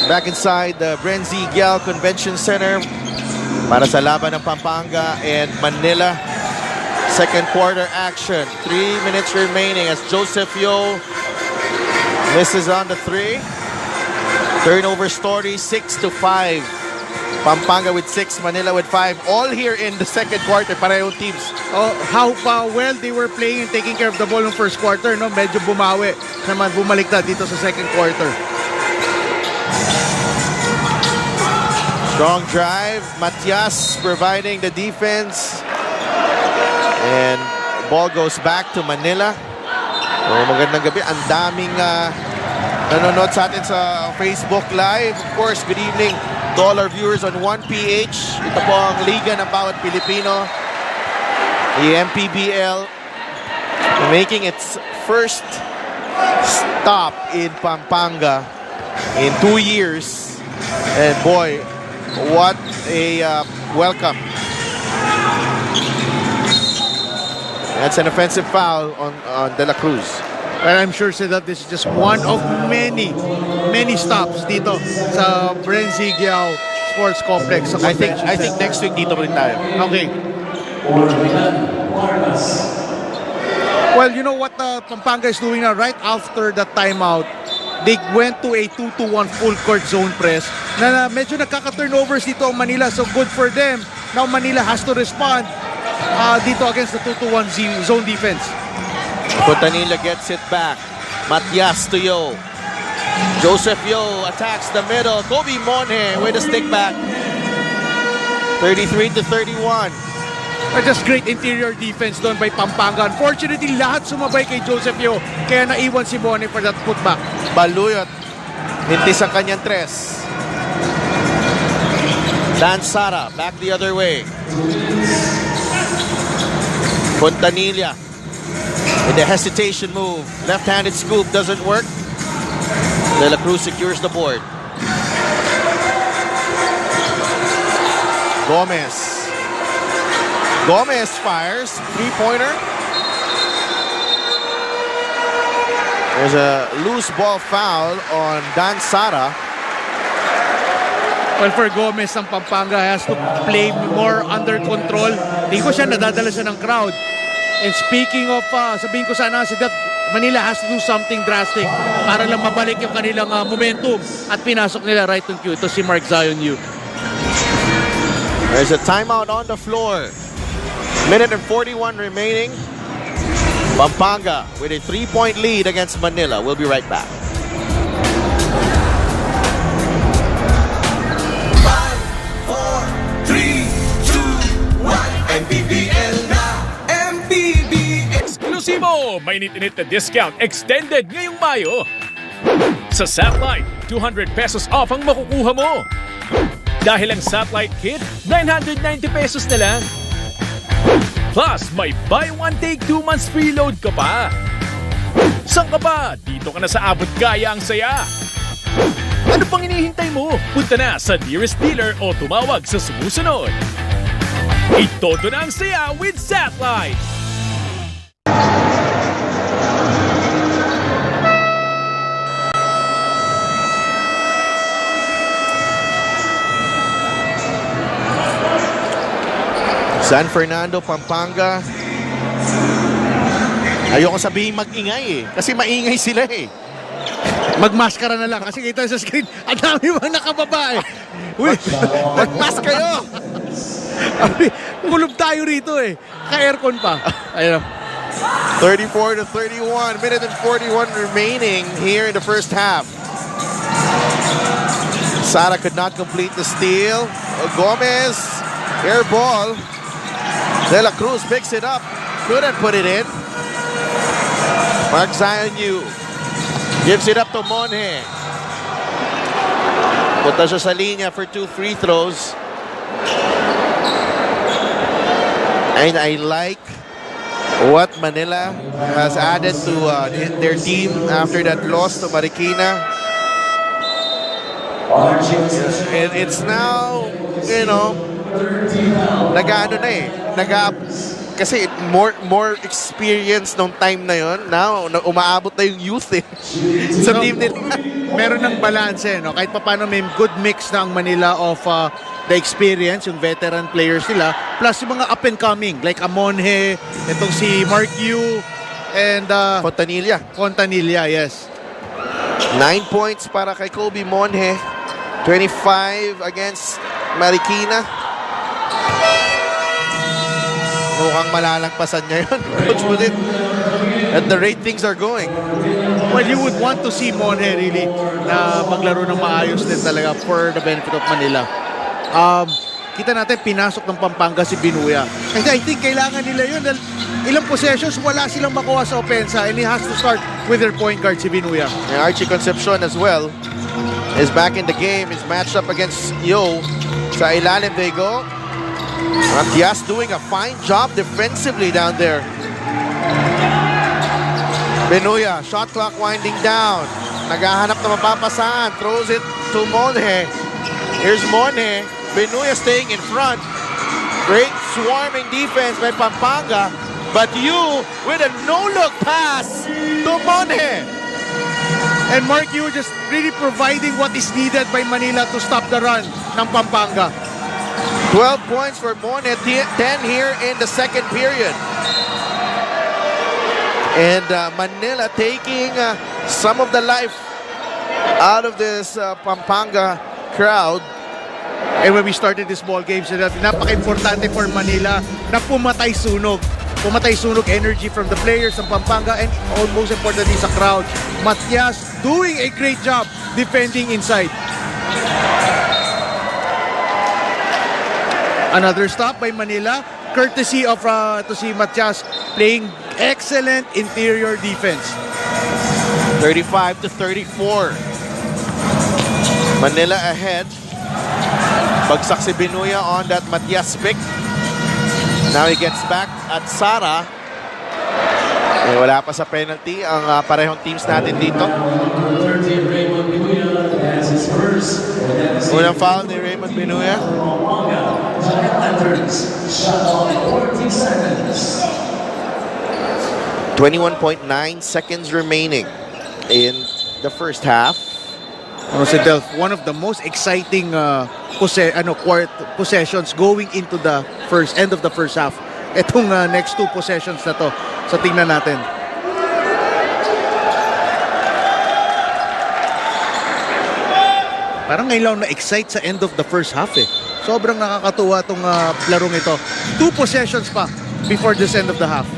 Back inside the Brenzy Gial Convention Center para sa laban ng Pampanga and Manila. Second quarter action. 3 minutes remaining as Joseph Yo misses on the 3. Turnover story, 6-5. Pampanga with 6, Manila with 5. All here in the second quarter, parehong teams. Oh, how well they were playing and taking care of the ball in first quarter, no? Medyo bumawi naman, bumalik na dito sa second quarter. Strong drive. Matias providing the defense. And ball goes back to Manila. Oh, magandang gabi. Ang daming nanonood sa atin sa Facebook Live. Of course, good evening to all our viewers on 1PH. Ito po ang Liga ng Bawat Pilipino. The Mpbl making its first stop in Pampanga in 2 years. And boy, what a welcome. That's an offensive foul on De La Cruz. And I'm sure that this is just one of many stops dito sa Brenzigiao Sports Complex. I think next week dito rin tayo. Okay. Well, you know what Pampanga is doing now? Right after the timeout, they went to a 2-1 full court zone press na medyo nagkaka-turnovers dito ang Manila. So good for them. Now Manila has to respond dito against the 2-1 zone defense. Fontanilla gets it back. Matias to Yo. Joseph Yo attacks the middle. Kobe Monhe with a stick back. 33-31. Just great interior defense doon by Pampanga. Unfortunately, lahat sumabay kay Joseph Yo. Kaya naiwan si Monhe for that putback. Baluyot. Mintis ang kanyang tres. Dan Sara back the other way. Fontanilla with the hesitation move. Left-handed scoop doesn't work. De La Cruz secures the board. Gomez fires. Three-pointer. There's a loose ball foul on Dan Sara. Well, for Gomez, ang Pampanga has to play more under control. Hindi ko siya nadadala siya ng crowd. And speaking of, sabihin ko sana that Manila has to do something drastic para lang mabalik yung kanilang momentum at pinasok nila right on cue. Ito si Mark Zion Yu. There's a timeout on the floor. Minute and 41 remaining. Pampanga with a 3-point lead against Manila. We'll be right back. 5, 4, 3, 2, 1. Mpbl na. Mpbl. Eksklusibo! Mainit-init na discount extended ngayong Mayo. Sa Satellite, 200 pesos off ang makukuha mo. Dahil ang Satellite Kit, 990 pesos na lang. Plus, may buy one take 2 months preload ka pa. Saan ka ba? Dito ka na sa abot kaya ang saya. Ano pang hinihintay mo? Punta na sa nearest dealer o tumawag sa sumusunod. Itodo na ang saya with Satellite! San Fernando, Pampanga. Ayoko sabihin mag-ingay eh. Kasi maingay sila eh. Magmaskara na lang kasi kita sa screen, ang dami bang nakababa eh. Uy, Mag-mask kayo! kulob tayo rito eh. Ka-aircon pa. Ayun. 34-31. Minute and 41 remaining here in the first half. Sara could not complete the steal. Gomez, air ball. De La Cruz picks it up. Couldn't put it in. Mark Zion Yu gives it up to Monhe. Punta siya sa linya for 2 free throws. And I like what Manila has added to their team after that loss to Marikina. And it's now, you know, nag-ano na eh. Kasi more experience nung time na yon. Now, umaabot na yung youth eh. Sa team nila. Meron ng balance eh, no? Kahit pa paano may good mix na ang Manila of the experience, yung veteran players nila, plus yung mga up and coming, like Amonhe, itong si Mark Yu, and Fontanilla, yes. 9 points para kay Kobe Monhe. 25 against Marikina. Mukhang malalagpasan niya yun. Coach Budit. At the rate things are going. Well, you would want to see Monhe really na maglaro ng maayos din talaga for the benefit of Manila. kita natin pinasok ng Pampanga si Binuya. Kasi I think kailangan nila yun. Dahil ilang possessions, wala silang makuha sa opensa and he has to start with their point guard si Binuya. And Archie Concepcion as well is back in the game. Is matched up against Yo. Sa ilalim they go. Matias doing a fine job defensively down there. Binuya, shot clock winding down. Naghahanap na mapapasahan. Throws it to Monhe. Here's Monhe. Binuya staying in front. Great swarming defense by Pampanga. But you with a no-look pass to Monhe. And Mark, you just really providing what is needed by Manila to stop the run ng Pampanga. 12 points for Monhe, 10 here in the second period. And Manila taking some of the life out of this Pampanga crowd. And when we started this ball game, so napaka-importante for Manila na pumatay sunog. Pumatay sunog energy from the players ng Pampanga and most importantly sa crowd. Matias doing a great job defending inside. Another stop by Manila, courtesy of to see Matias playing excellent interior defense. 35-34. Manila ahead. Bagsak si Binuya on that Matias pick. Now he gets back at Sara. Eh, wala pa sa penalty ang parehong teams natin dito. Unang foul ni Raymond Binuya. 21.9 seconds remaining in the first half. Si Delph, one of the most exciting possessions going into the end of the first half. Itong next two possessions na to. So tingnan natin. Parang ngayon lang na-excite sa end of the first half eh. Sobrang nakakatuwa itong larong ito. Two possessions pa before this end of the half.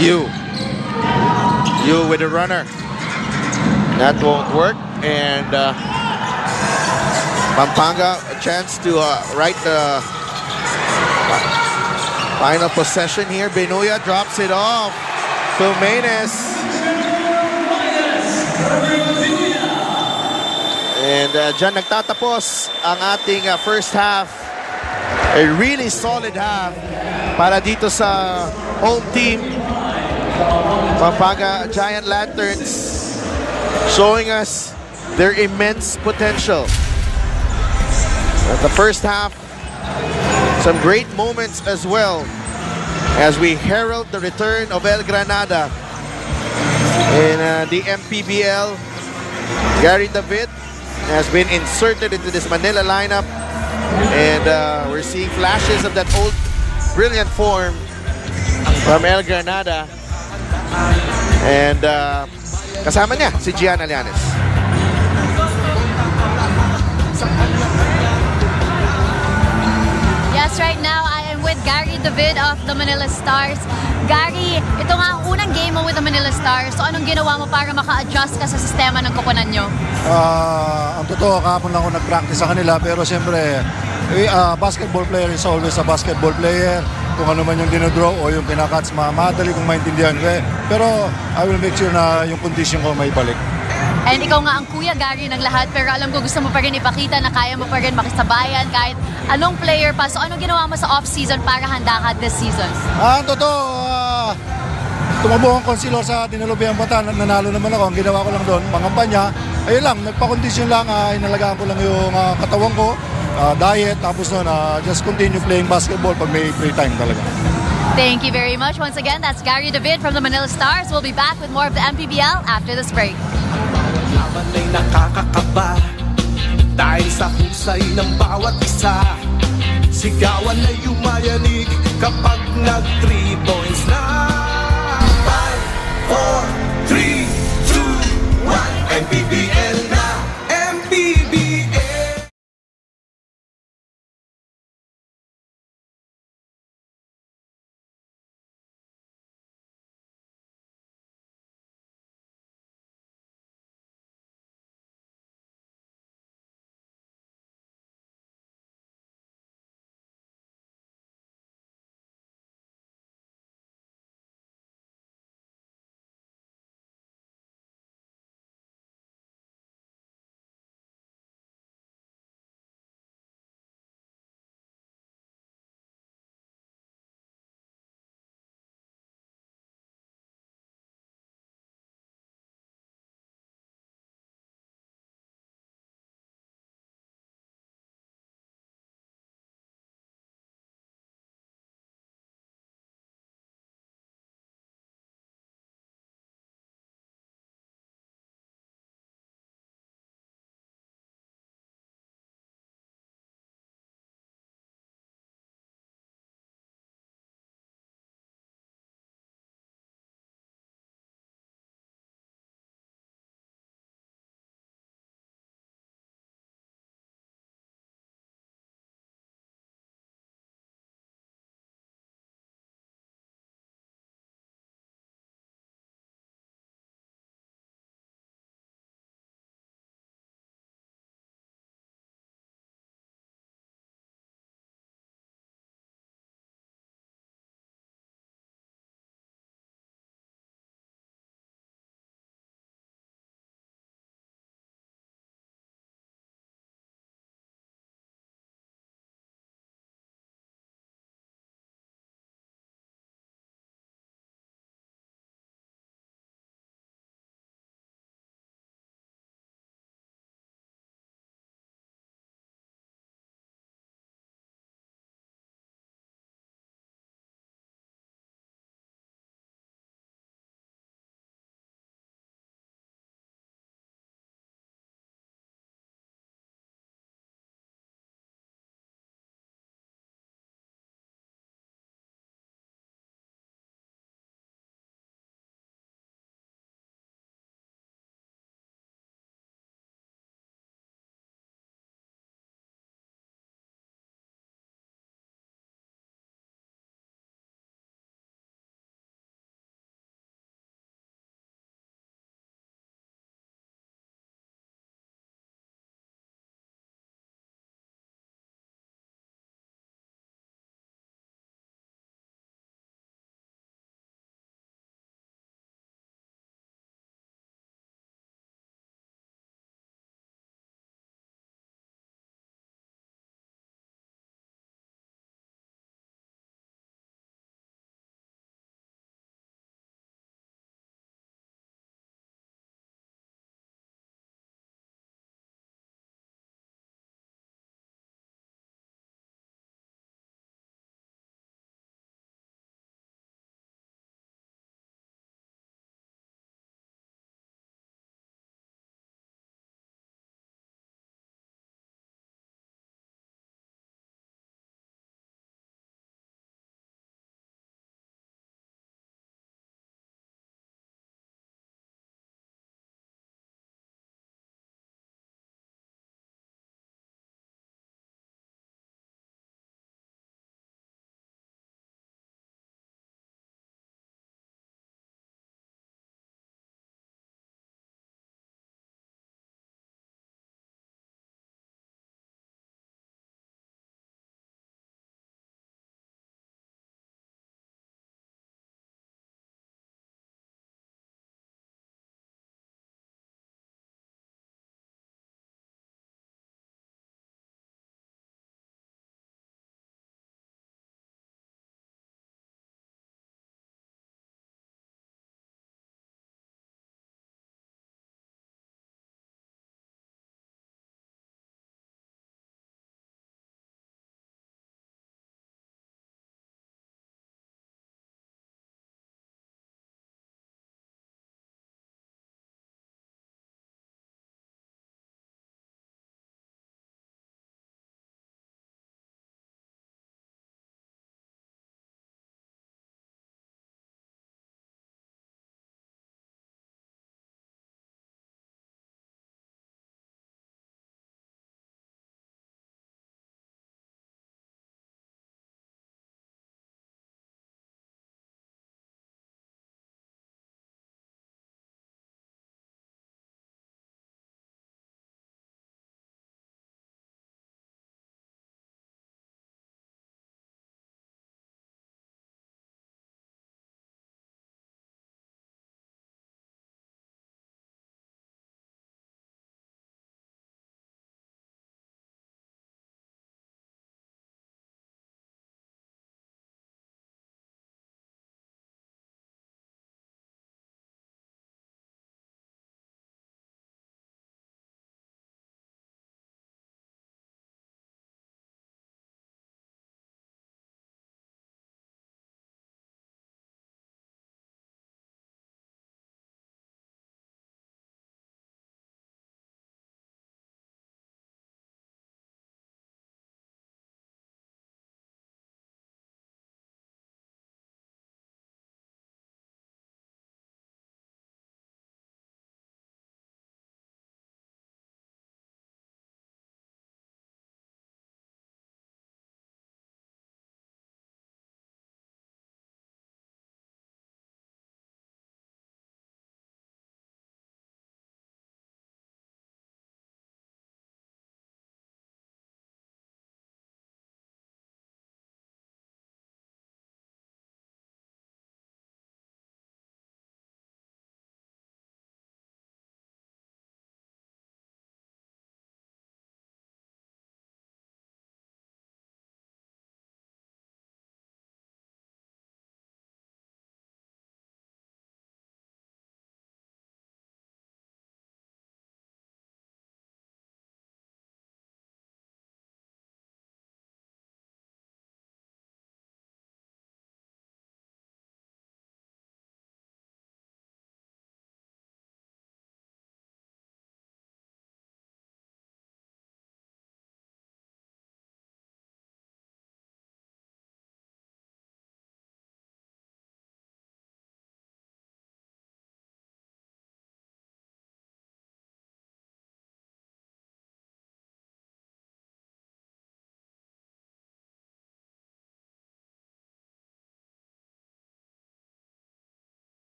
You with a runner. That won't work. And Pampanga a chance to write the final possession here. Binuya drops it off to Maynez. And dyan nagtatapos ang ating first half. A really solid half para dito sa home team. Pampanga Giant Lanterns showing us their immense potential. At the first half, some great moments as well as we herald the return of El Granada in the Mpbl. Gary David has been inserted into this Manila lineup, and we're seeing flashes of that old brilliant form from El Granada. And kasama niya si Gian Alianes. Yes, right now I am with Gary David of the Manila Stars. Gary, ito nga ang unang game mo with the Manila Stars. So anong ginawa mo para maka-adjust ka sa sistema ng koponan nyo? Ang totoo, kahapon lang ako nag-practice sa kanila, pero siyempre, basketball player is always a basketball player. Kung ano man yung dinodraw o yung pinakats, madali kong maintindihan. Pero I will make sure na yung condition ko may balik. And ikaw nga ang kuya Gary ng lahat, pero alam ko gusto mo pa rin ipakita na kaya mo pa rin makisabayan kahit anong player pa. So anong ginawa mo sa off-season para handa ka this season? Ang totoo, tumabo ang konsilor sa Dinalubihang Bata, nanalo naman ako. Ang ginawa ko lang doon, mangambanya. Ayun lang, nagpa-condition lang, inalagaan ko lang yung katawan ko, diet, tapos noon, just continue playing basketball pag may free time talaga. Thank you very much. Once again, that's Gary David from the Manila Stars. We'll be back with more of the MPBL after this break. Laban ay nakakakaba dahil sa husay ng bawat isa. Sigawan ay yumayanig kapag nag-3 points na. 5, 4, 3, 2, 1 MPBL na, MPBL.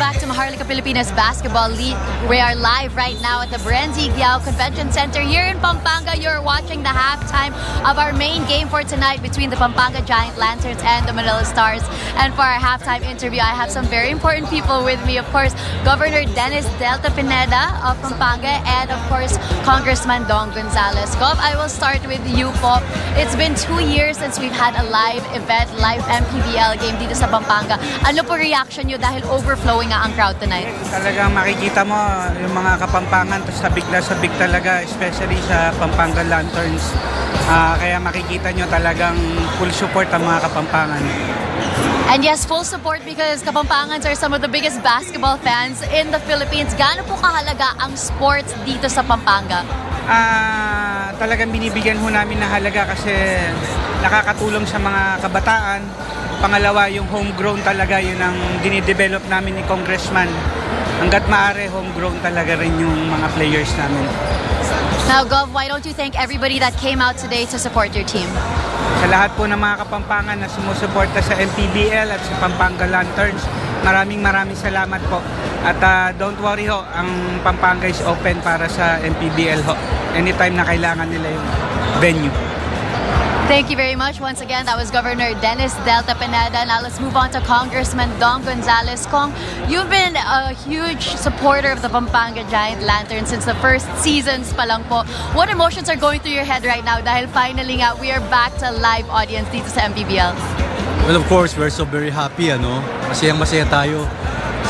back to Maharlika Pilipinas Basketball League. We are live right now at the Brenzy Giao Convention Center here in Pampanga. You're watching the halftime of our main game for tonight between the Pampanga Giant Lanterns and the Manila Stars. And for our halftime interview, I have some very important people with me. Of course, Governor Dennis Delta Pineda of Pampanga and of course, Congressman Dong Gonzales. Gov, I will start with you po. It's been 2 years since we've had a live event, live MPBL game dito sa Pampanga. Ano po reaction nyo dahil overflowing nga ang crowd tonight? Talagang makikita mo yung mga Kapampangan, sabik na sabik talaga, especially sa Pampanga Lanterns. Kaya makikita nyo talagang full support ang mga Kapampangan. And yes, full support because Kapampangans are some of the biggest basketball fans in the Philippines. Gaano po kahalaga ang sports dito sa Pampanga? Talagang binibigyan ho namin na halaga kasi nakakatulong sa mga kabataan. Pangalawa, yung homegrown talaga, yun ang dinidevelop namin ni Congressman. Hanggat maaari, homegrown talaga rin yung mga players namin. Now, Gov, why don't you thank everybody that came out today to support your team? Sa lahat po ng mga Kapampangan na sumusuporta sa MPBL at sa Pampanga Lanterns, maraming salamat po. At don't worry ho, ang Pampanga is open para sa MPBL ho. Anytime na kailangan nila yung venue. Thank you very much. Once again, that was Governor Dennis Delta Pineda. Now let's move on to Congressman Dong Gonzales. Kong, you've been a huge supporter of the Pampanga Giant Lantern since the first seasons pa lang po. What emotions are going through your head right now dahil finally nga we are back to live audience dito sa MPBL? Well, of course, we're so very happy, masaya tayo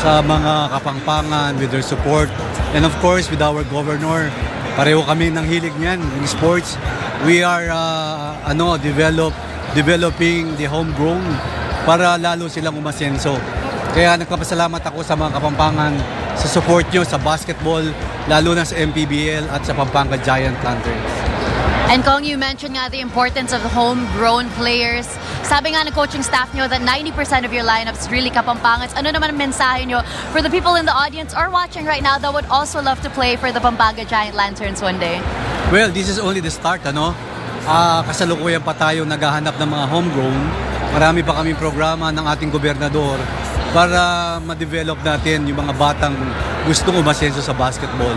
sa mga Kapampangan with their support. And of course, with our governor, pareho kami ng hilig niyan in sports. We are developing the homegrown para lalo silang umasenso. Kaya nagpapasalamat ako sa mga Kapampangan sa support nyo sa basketball, lalo na sa MPBL at sa Pampanga Giant Lanterns. And Kong, you mentioned nga the importance of homegrown players. Sabi nga ng coaching staff nyo that 90% of your lineups really Kapampangans. Ano naman ang mensahe nyo for the people in the audience or watching right now that would also love to play for the Pampanga Giant Lanterns one day? Well, this is only the start, kasalukuyan pa tayo naghahanap ng mga homegrown. Marami pa kaming programa ng ating gobernador para ma-develop natin yung mga batang gustong umasenso sa basketball.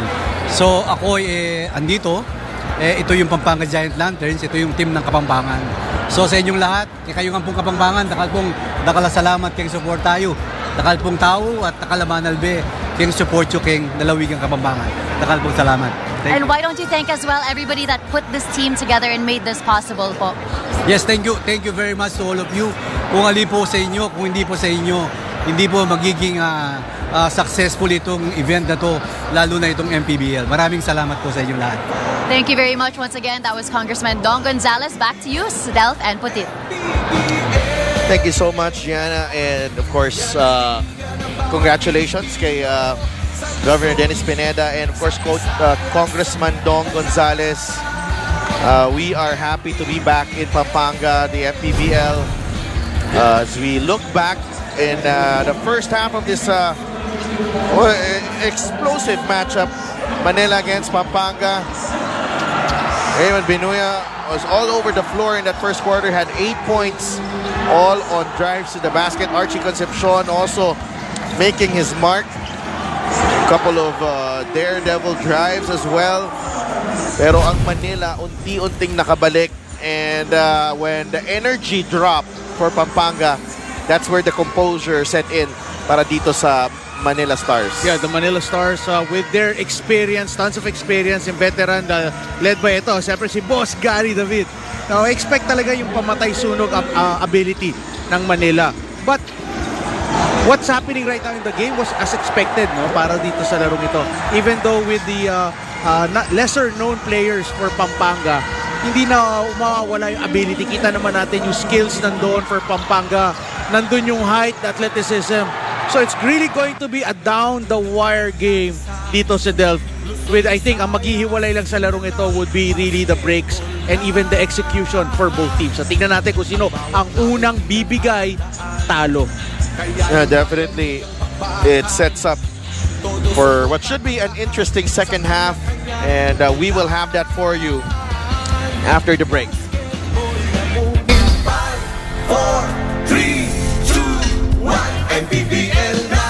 So ako andito, ito yung Pampanga Giant Lanterns, ito yung team ng Kapampangan. So sa inyong lahat, kayo nga pong Kapampangan, salamat kayong support tayo. Dakal pong tao at takalamanalbe kayong support yung kayong nalawigang Kapampangan. Dakal pong salamat. And why don't you thank as well everybody that put this team together and made this possible po? Yes, thank you. Thank you very much to all of you. Kung alin po sa inyo, kung hindi po sa inyo, hindi po magiging successful itong event na to, lalo na itong MPBL. Maraming salamat po sa inyo lahat. Thank you very much once again. That was Congressman Dong Gonzales. Back to you, Delph and Putit. Thank you so much, Gianna. And of course, congratulations kay Governor Dennis Pineda and of course Congressman Dong Gonzales. We are happy to be back in Pampanga, the MPBL. As we look back in the first half of this explosive matchup, Manila against Pampanga. Raymond Binuya was all over the floor in that first quarter, had 8 points, all on drives to the basket. Archie Concepcion also making his mark. Couple of daredevil drives as well. Pero ang Manila unti-unting nakabalik, and when the energy dropped for Pampanga, that's where the composure set in para dito sa Manila Stars. Yeah, the Manila Stars with their experience, tons of experience, and veteran led by siyempre si Boss Gary David. Now, expect talaga yung pamatay sunog ability ng Manila. But what's happening right now in the game was as expected, para dito sa larong ito. Even though with the lesser known players for Pampanga, hindi na mawawala yung ability. Kita naman natin yung skills nandoon for Pampanga. Nandun yung height, athleticism. So it's really going to be a down-the-wire game dito sa Delph. With, I think, ang maghihiwalay lang sa larong ito would be really the breaks and even the execution for both teams. So tingnan natin kung sino ang unang bibigay, talo. Yeah, definitely. It sets up for what should be an interesting second half, and we will have that for you after the break. 5, 4, 3, 2, 1, MPBL na!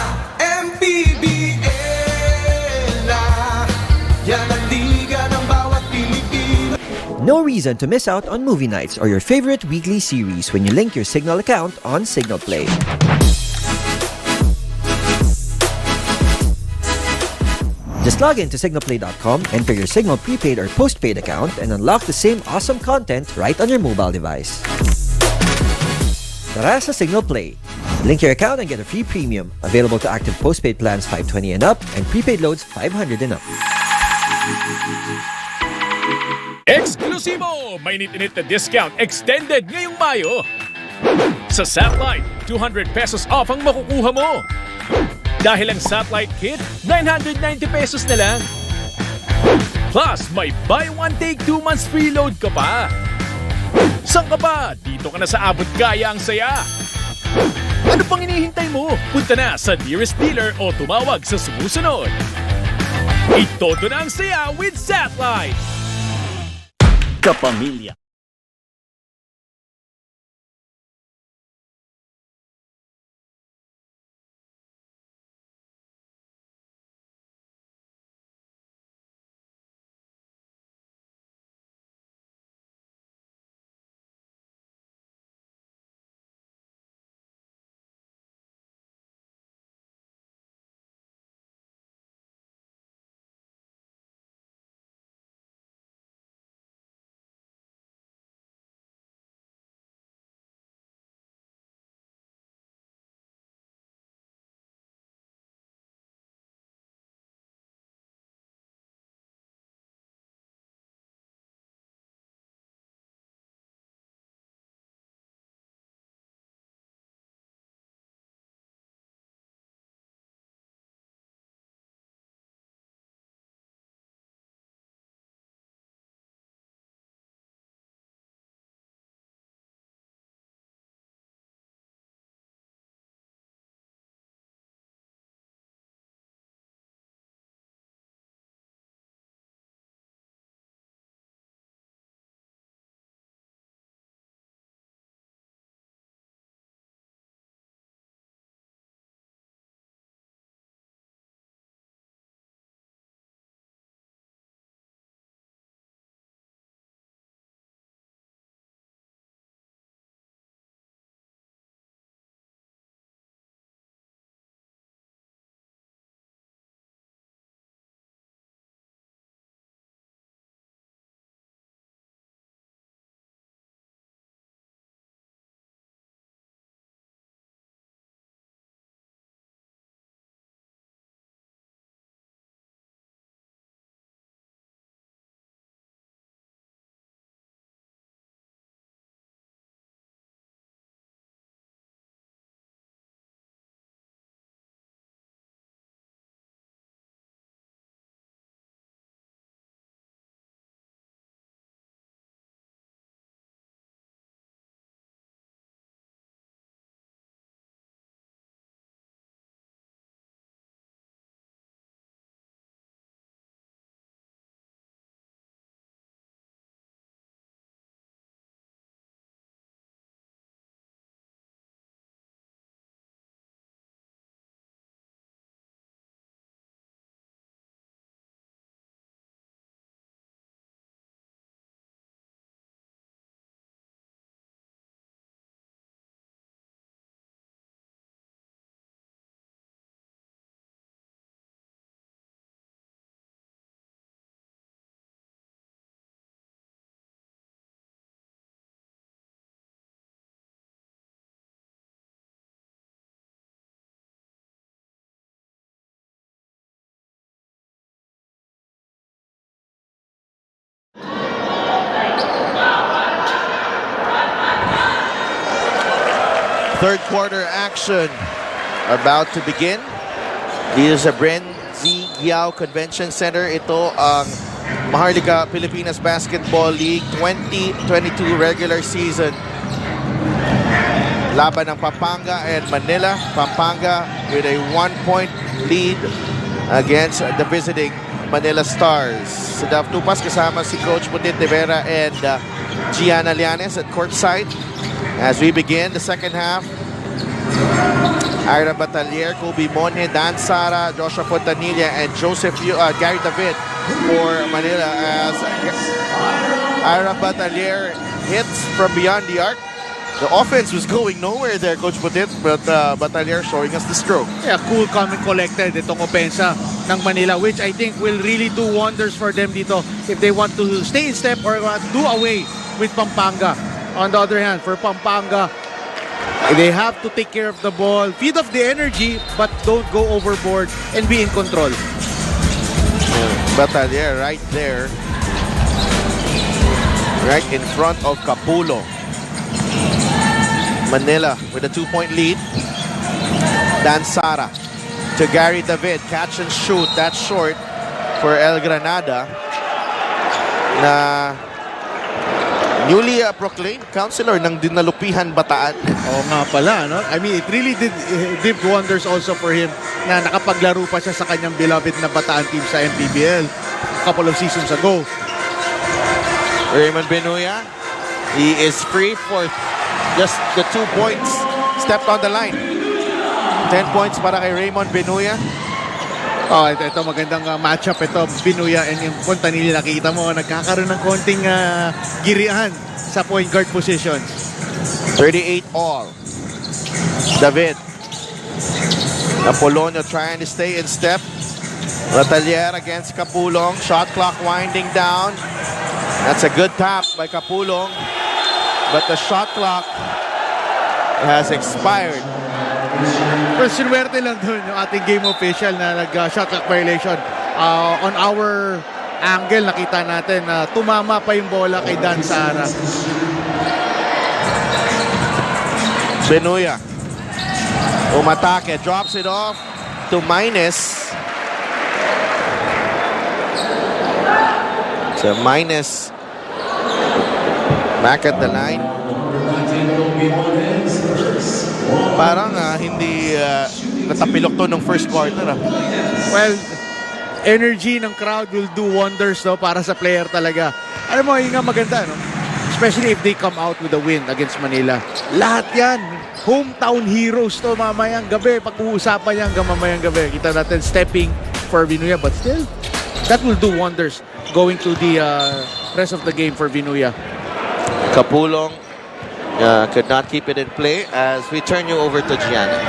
No reason to miss out on movie nights or your favorite weekly series when you link your Signal account on Signal Play. Just log in to signalplay.com, enter your Signal prepaid or postpaid account, and unlock the same awesome content right on your mobile device. Tara sa Signal Play. Link your account and get a free premium. Available to active postpaid plans 520 and up and prepaid loads 500 and up. Eksklusibo! Mainit-init na discount extended ngayong Mayo. Sa Satellite, 200 pesos off ang makukuha mo. Dahil ang Satellite Kit, 990 pesos na lang. Plus, may buy one take 2 months free load ka pa. Saan ka ba? Dito ka na sa abot kaya ang saya. Ano pang hinihintay mo? Punta na sa nearest dealer o tumawag sa sumusunod. Itodo na ang saya with Satellite! Kapamilya. Third quarter action about to begin. Dito sa Brenzy Giao Convention Center. Ito ang Maharlika Pilipinas Basketball League 2022 regular season. Laban ng Pampanga and Manila. Pampanga with a 1-point lead against the visiting Manila Stars. Sa Dav Tupas kasama si Coach Putit de Vera and Gianna Llanes at courtside. As we begin the second half, Ira Batalier, Kobe Monje, Dan Sara, Joshua Fontanilla, and Gary David for Manila as Ira Batalier hits from beyond the arc. The offense was going nowhere there, Coach Putit, but Batalier showing us the stroke. Yeah, cool, calm, and collected itong opensa ng Manila, which I think will really do wonders for them dito if they want to stay in step or do away with Pampanga. On the other hand, for Pampanga, they have to take care of the ball, feed off the energy, but don't go overboard and be in control. Batalier right there, right in front of Capulong. Manila with a 2-point lead. Dan Sara to Gary David. Catch and shoot. That's short for El Granada na newly proclaimed councilor ng Dinalupihan Bataan. Oo nga pala, no? I mean, it really did wonders also for him na nakapaglaro pa siya sa kanyang beloved na Bataan team sa Mpbl a couple of seasons ago. Raymond Benuya, he is free for just the 2 points. Stepped on the line. 10 points para kay Raymond Benuya. Oh, ito magandang matchup ito. Benuya and yung Fontanilli, nakita mo, nagkakaroon ng konting girian sa point guard positions. 38 all. David. Apolonio trying to stay in step. Batalier against Capulong. Shot clock winding down. That's a good tap by Capulong. But the shot clock has expired. Well, sinuwerte lang doon yung ating game official na nag-shot clock violation. On our angle, nakita natin na tumama pa yung bola kay Dan Sara. Benuya. Umatake. Drops it off to minus. So minus. Back at the line. Parang hindi natapilok to nung first quarter. Well, energy ng crowd will do wonders, no, para sa player talaga. Alam mo, yun nga maganda, no? Especially if they come out with a win against Manila. Lahat yan. Hometown heroes to mamayang gabi. Pag-uusapan yan hanggang mamayang gabi. Kita natin stepping for Vinuya. But still, that will do wonders going to the rest of the game for Vinuya. Capulong could not keep it in play as we turn you over to Gianna.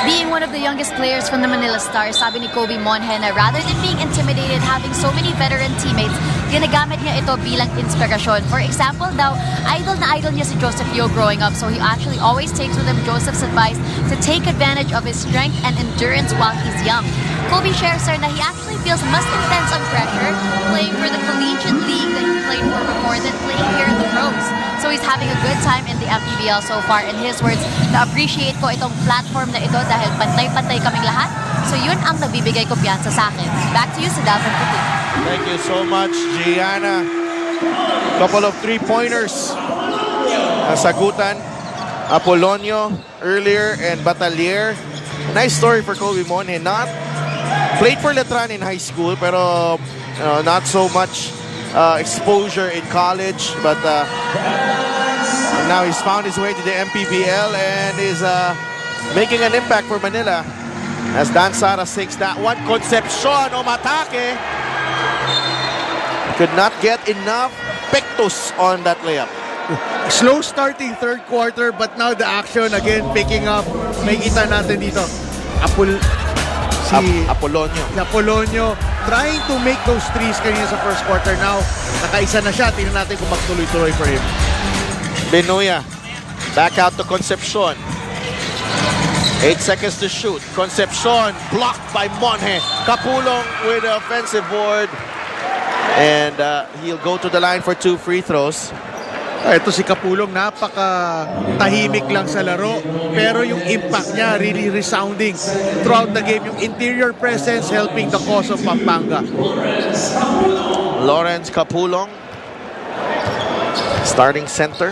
Being one of the youngest players from the Manila Stars, sabi ni Kobe Monje na rather than being intimidated having so many veteran teammates, ginagamit niya ito bilang inspirasyon. For example daw, idol niya si Joseph Yeo growing up, so he actually always takes with him Joseph's advice to take advantage of his strength and endurance while he's young. Kobe shares sir na he actually feels mas intense on pressure playing for the collegiate league that he played for before than playing here in the pros. So he's having a good time in the Mpbl so far. In his words, na-appreciate ko itong platform na ito dahil pantay-pantay kaming lahat. So yun ang nagbibigay kumpiyansa sa akin. Back to you, sa Dalton Puti. Thank you so much, Gianna. Couple of three-pointers. Sagutan, Apolonio earlier and Batalier. Nice story for Kobe Monje. Played for Letran in high school, pero not so much exposure in college, but now he's found his way to the Mpbl and is making an impact for Manila as Dan Sara takes that one. Concepcion Omatake could not get enough pectus on that layup. Slow starting third quarter, but now the action again picking up. May kita natin dito. Apolonio trying to make those threes kanina sa first quarter. Now, nakaisa na siya. Tingnan natin kung magtuloy-tuloy for him. Benuya, back out to Concepcion. 8 seconds to shoot. Concepcion blocked by Monje. Capulong with the offensive board. And he'll go to the line for 2 free throws. Ito si Capulong, napaka-tahimik lang sa laro. Pero yung impact niya really resounding throughout the game. Yung interior presence helping the cause of Pampanga. Lawrence Capulong, starting center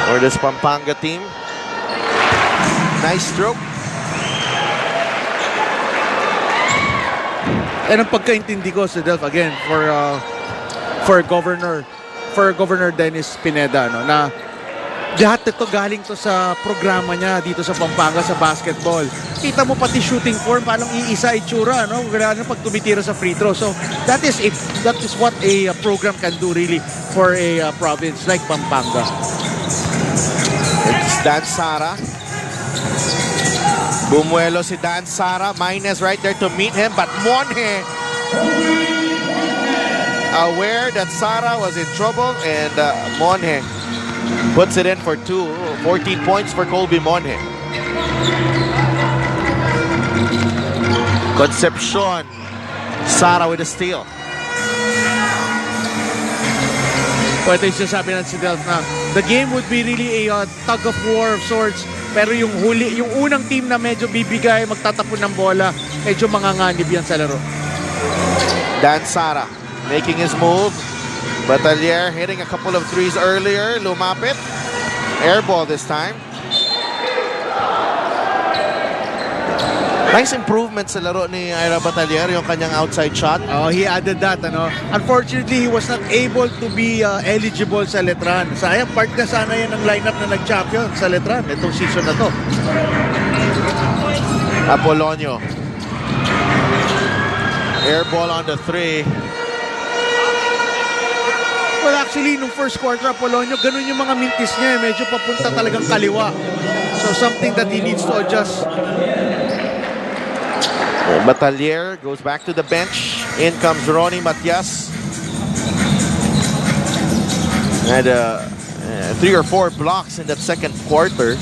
for this Pampanga team. Nice stroke. And ang pagkaintindi ko sa Delph, again, for Governor Dennis Pineda, no, na lahat ito galing to sa programa niya dito sa Pampanga sa basketball. Kita mo pati shooting form, parang iisa itsura, no? Lalo pag tumitira sa free throw. So that is it. That is what a program can do really for a province like Pampanga. It's Dan Sara. Bumuelo si Dan Sara. Minus right there to meet him. But Monhe, aware that Sara was in trouble, and Monhe puts it in for 2. 14 points for Colby Monhe. Concepcion. Sara with a steal. Pwede yung sinasabi ng si Delph na the game would be really a tug of war of sorts. Pero yung unang team na medyo bibigay, magtatapon ng bola, medyo manganganib yan sa laro. Dan Sara making his move. Batalier hitting a couple of threes earlier. Lumapit. Air ball this time. Nice improvement sa laro ni Ira Batalier, yung kanyang outside shot. Oh, he added that, ano. Unfortunately, he was not able to be eligible sa Letran. Sayang, part na sana yan ng lineup na nag-champion sa Letran itong season na to. Apolonio. Air ball on the 3. Well, actually, nung first quarter, Apolonio, ganun yung mga mintis niya. Medyo papunta talagang kaliwa. So, something that he needs to adjust. Batalier goes back to the bench. In comes Ronnie Matias. Had 3 or 4 blocks in that second quarter.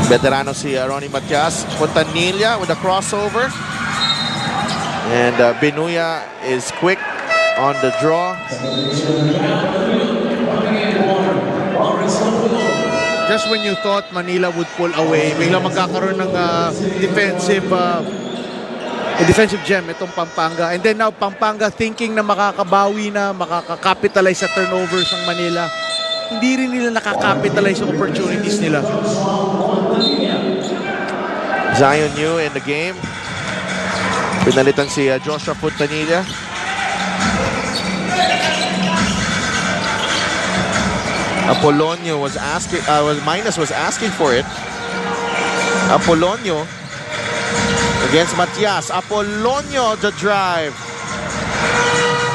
Veterano si Ronnie Matias. Fontanilla with a crossover. And Benuya is quick on the draw. Just when you thought Manila would pull away, biglang magkakaroon ng defensive gem itong Pampanga. And then now Pampanga thinking na makakabawi na, makakakapitalize sa turnovers ng Manila. Hindi rin nila nakakapitalize sa opportunities nila. Zion Yu in the game. Pinalitan si Joshua Fontanilla. Apolonio was asking, Minus was asking for it. Apolonio against Matias. Apolonio the drive.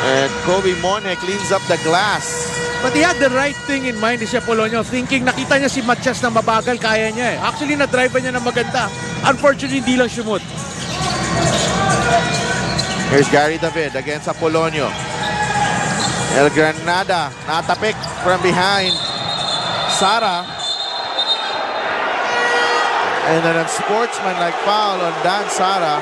And Kobe Monhe cleans up the glass. But he had the right thing in mind, si Apolonio. Thinking, nakita niya si Matias na mabagal, kaya niya eh. Actually, na-drive niya na maganda. Unfortunately, hindi lang shumot. Here's Gary David against Apolonio. El Granada, natapik from behind. Sara. And then a sportsman-like foul on Dan Sara.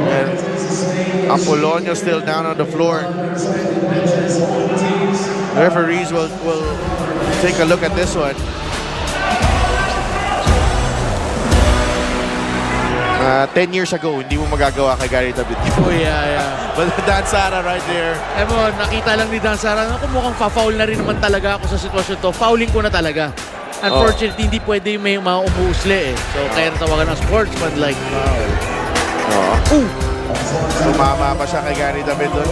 And Apolonio still down on the floor. Referees will take a look at this one. 10 years ago, hindi mo magagawa kay Gary David. Oh, yeah. But Dan Sara right there. Nakita lang ni Dan Sara, mukhang pa-foul na rin naman talaga ako sa sitwasyon to. Fouling ko na talaga. Unfortunately, hindi pwede may mga umuusli eh. So, kaya natawagan ng sportsman like foul. Tumama pa siya kay Gary David doon.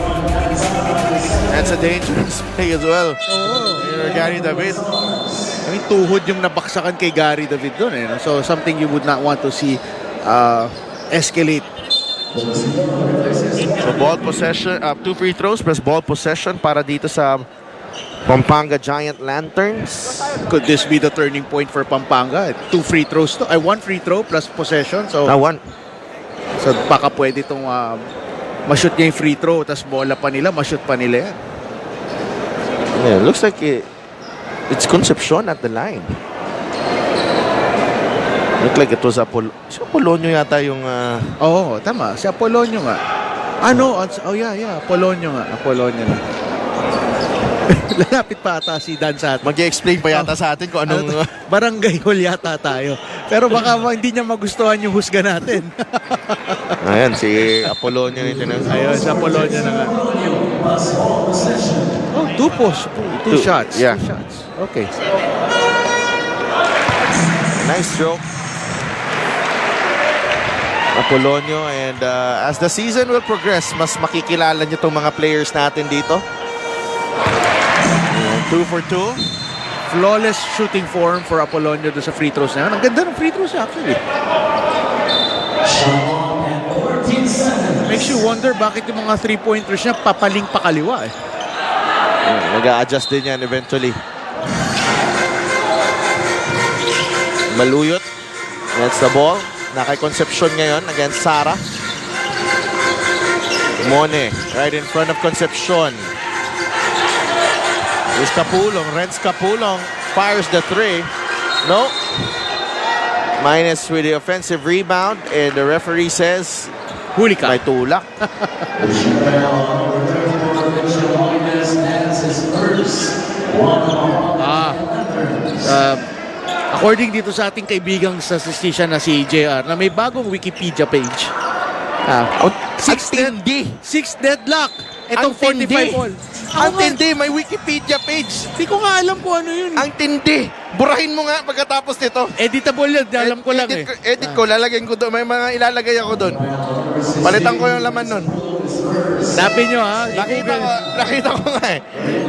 That's a dangerous play as well. Gary David. I mean, tuhod yung nabaksakan kay Gary David doon eh. So, something you would not want to see escalate. So ball possession, 2 free throws plus ball possession para dito sa Pampanga Giant Lanterns. Could this be the turning point for Pampanga? 2 free throws to, 1 free throw plus possession. So, so baka pwede itong ma-shoot niya yung free throw, tapos bola pa nila, ma-shoot pa nila yan. Yeah, looks like it's Concepcion at the line. Look like it was si Apolonio yata yung... Oo, tama. Si Apolonio nga. Apolonio nga. Apolonio na. Lalapit pa ata si Dan sa atin. Mag-i-explain pa yata sa atin kung anong... Barangay hall yata tayo. Pero baka hindi niya magustuhan yung husga natin. Ayan, si Apolonio yung tinanong. Ayun, si Apolonio na nga. 2 shots. Yeah. 2 shots. Okay. Nice stroke. Apolonio, and as the season will progress, mas makikilala nyo itong mga players natin dito. 2 for 2. Flawless shooting form for Apolonio doon sa free throws na yan. Ang ganda ng free throws actually. Makes you wonder bakit yung mga 3-pointers niya papaling pa kaliwa eh. Nag-a-adjust din yan eventually. Maluyot. That's the ball. Nakay Concepcion ngayon against Sara. Mone right in front of Concepcion. Here's Capulong. Renz Capulong fires the 3. No. Minus with the offensive rebound, and the referee says huli ka. May tulak. According dito sa ating kaibigang statistician na si JR, na may bagong Wikipedia page. 6 deadlock. Itong 45 all. Ang tindi, may Wikipedia page. Hindi ko nga alam kung ano yun. Ang tindi. Burahin mo nga pagkatapos nito. Editable yun, alam ko lang Edit ko, lalagyan ko doon. May mga ilalagay ako doon. Palitan ko yung laman nun. Sabi nyo ha. Nakita ko nga eh.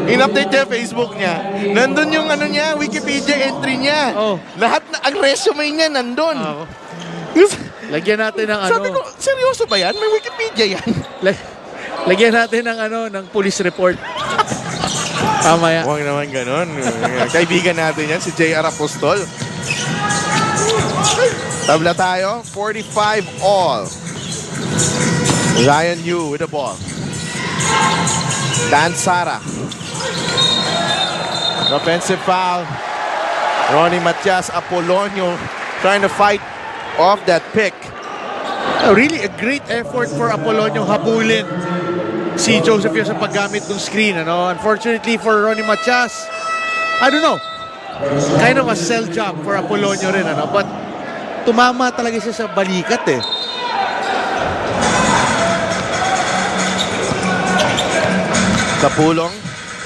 In-update niya Facebook niya. Nandun yung ano niya, Wikipedia entry niya. Oh. Lahat na, ang resume niya nandun. Oh. Lagyan natin ng ano. Sabi ko, seryoso ba yan? May Wikipedia yan. Lagyan natin ng ano, ng police report. Tama yan. Huwag naman ganun. Kaibigan natin yan, si JR Apostol. Tabla tayo, 45 all. Ryan Yu with the ball. Dan Sara. Offensive foul. Ronnie Matias Apolonio trying to fight off that pick. Really a great effort for Apolonio habulin si Joseph yun sa paggamit ng screen. Ano? Unfortunately for Ronnie Matias, I don't know, kind of a sell job for Apolonio rin. Ano? But tumama talaga siya sa balikat eh. Capulong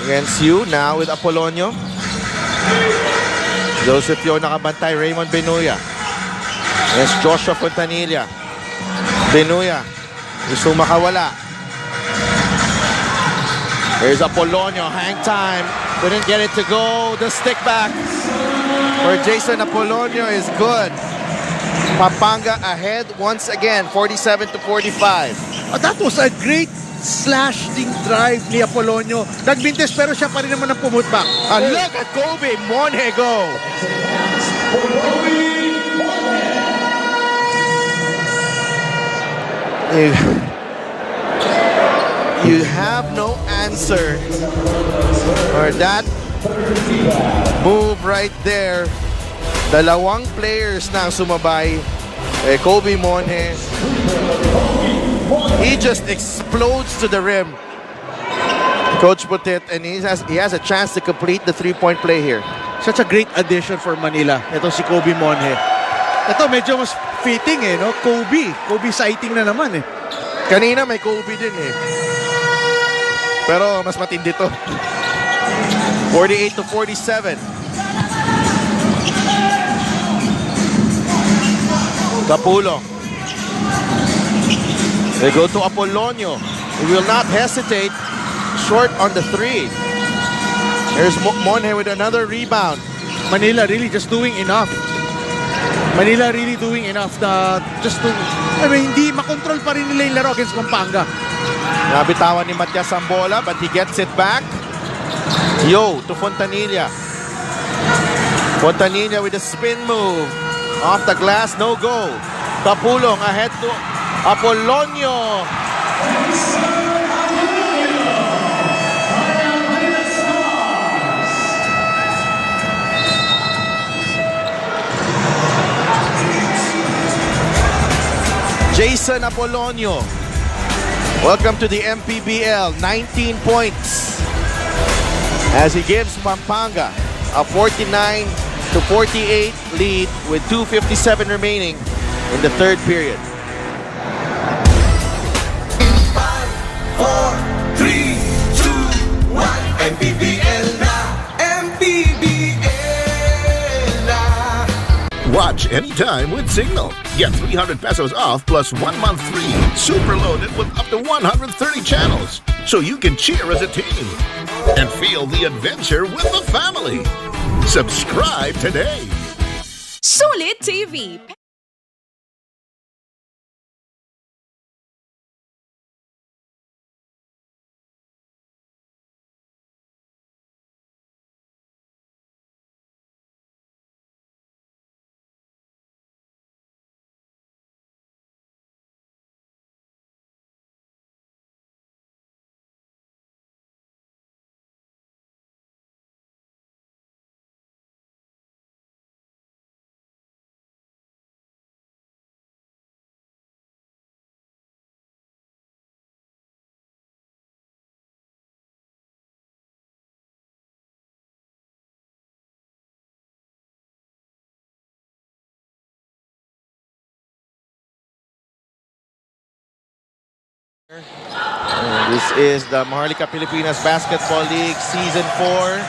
against you now with Apolonio. Joseph Yo nakabantay. Raymond Benuya against Joshua Fontanilla. Benuya gusto makawala. Here's Apolonio, hang time, couldn't get it to go. The stick back for Jason Apolonio is good. Pampanga ahead once again, 47-45. That was a great slashing drive ni Apolonio. Nagbintes pero siya pa rin naman ang pumutback. And look at Kobe Monhe go. You have no answer for that move right there. Dalawang players na sumabay. Kobe Monhe, he just explodes to the rim. Coach Putit, and he has a chance to complete the three-point play here. Such a great addition for Manila. Ito si Kobe Monhe. Ito medyo mas fitting eh, no? Kobe sighting na naman eh. Kanina may Kobe din eh. Pero mas matindi to. 48-47. Capulong. They go to Apolonio. He will not hesitate. Short on the 3. Here's Monhe with another rebound. Manila really just doing enough. Manila really doing enough na just to, I mean, hindi makontrol pa rin nila yung laro against Pampanga. Nabitawan ni Matias ang bola, but he gets it back. Yo to Fontanilla. Fontanilla with a spin move. Off the glass, no go. Capulong ahead to Apolonio. Jason Apolonio. Welcome to the MPBL. 19 points as he gives Pampanga a 49-48 lead with 2:57 remaining in the third period. 5, 4, 3, 2, 1. MPBL na. MPBL na. Watch anytime with Signal. Get 300 pesos off plus 1 month free. Super loaded with up to 130 channels. So you can cheer as a team and feel the adventure with the family. Subscribe today. Sulit TV. This is the Maharlika Pilipinas Basketball League Season 4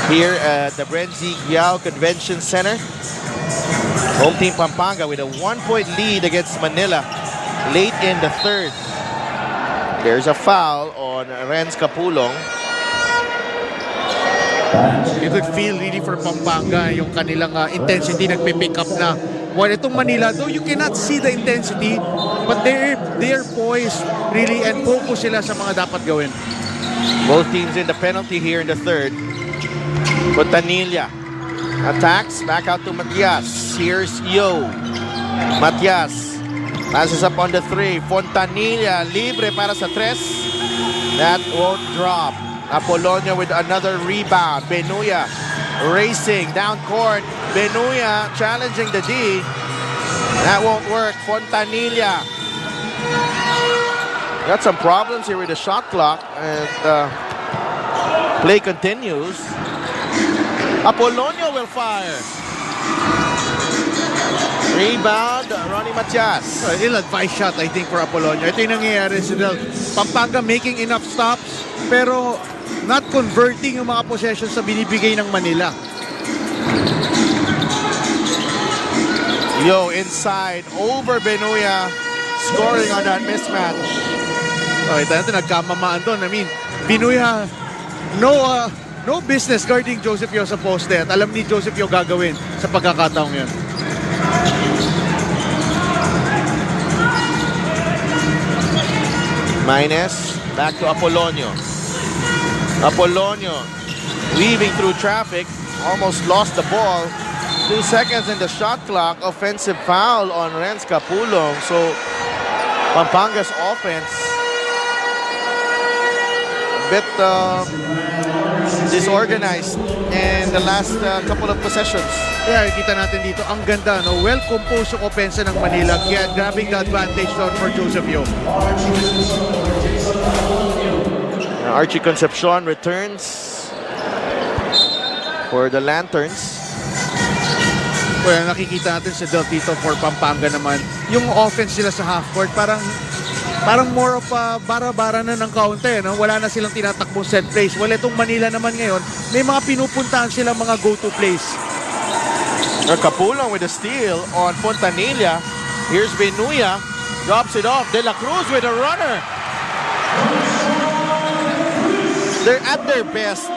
here at the Brenzy Giao Convention Center. Home team Pampanga with a 1-point lead against Manila late in the third. There's a foul on Renz Capulong. You could feel really for Pampanga yung kanilang intensity nagpe-pick up na. While itong Manila, though you cannot see the intensity, but they're poised really and focus sila sa mga dapat gawin. Both teams in the penalty here in the third. Fontanilla attacks, back out to Matias. Here's Yo. Matias passes up on the 3. Fontanilla libre para sa 3. That won't drop. Apolonio with another rebound. Benuya racing down court. Benuya challenging the D. That won't work. Fontanilla. Got some problems here with the shot clock. And play continues. Apolonio will fire. Rebound, Ronnie Matias. Ill-advised shot, I think, for Apolonio. Ito yung nangyayari sa Pampanga making enough stops, pero not converting yung mga possessions sa binibigay ng Manila. Yo, inside, over Benuya, scoring on that mismatch. Oh, ito natin, nagkamamaan doon. I mean, Benuya, no business guarding Joseph Yo sa poste. At alam ni Joseph Yo gagawin sa pagkakataong yun. Minus, back to Apolonio. Apolonio weaving through traffic, almost lost the ball. 2 seconds in the shot clock. Offensive foul on Renz Capulong. So Pampanga's offense a bit disorganized in the last couple of possessions. Yeah, kita natin dito, ang ganda, no? Well-composed yung offense ng Manila, grabbing the advantage doon for Joseph Yo. Archie Concepcion returns for the Lanterns. Well, nakikita natin sa Del dito for Pampanga naman. Yung offense sila sa half-court, parang more of bara-bara na ng kaunti, no? Wala na silang tinatakbong set plays. Well, itong Manila naman ngayon, may mga pinupuntahan silang mga go-to plays. Capulong with a steal on Fontanilla. Here's Benuya. Drops it off. De La Cruz with a runner. They're at their best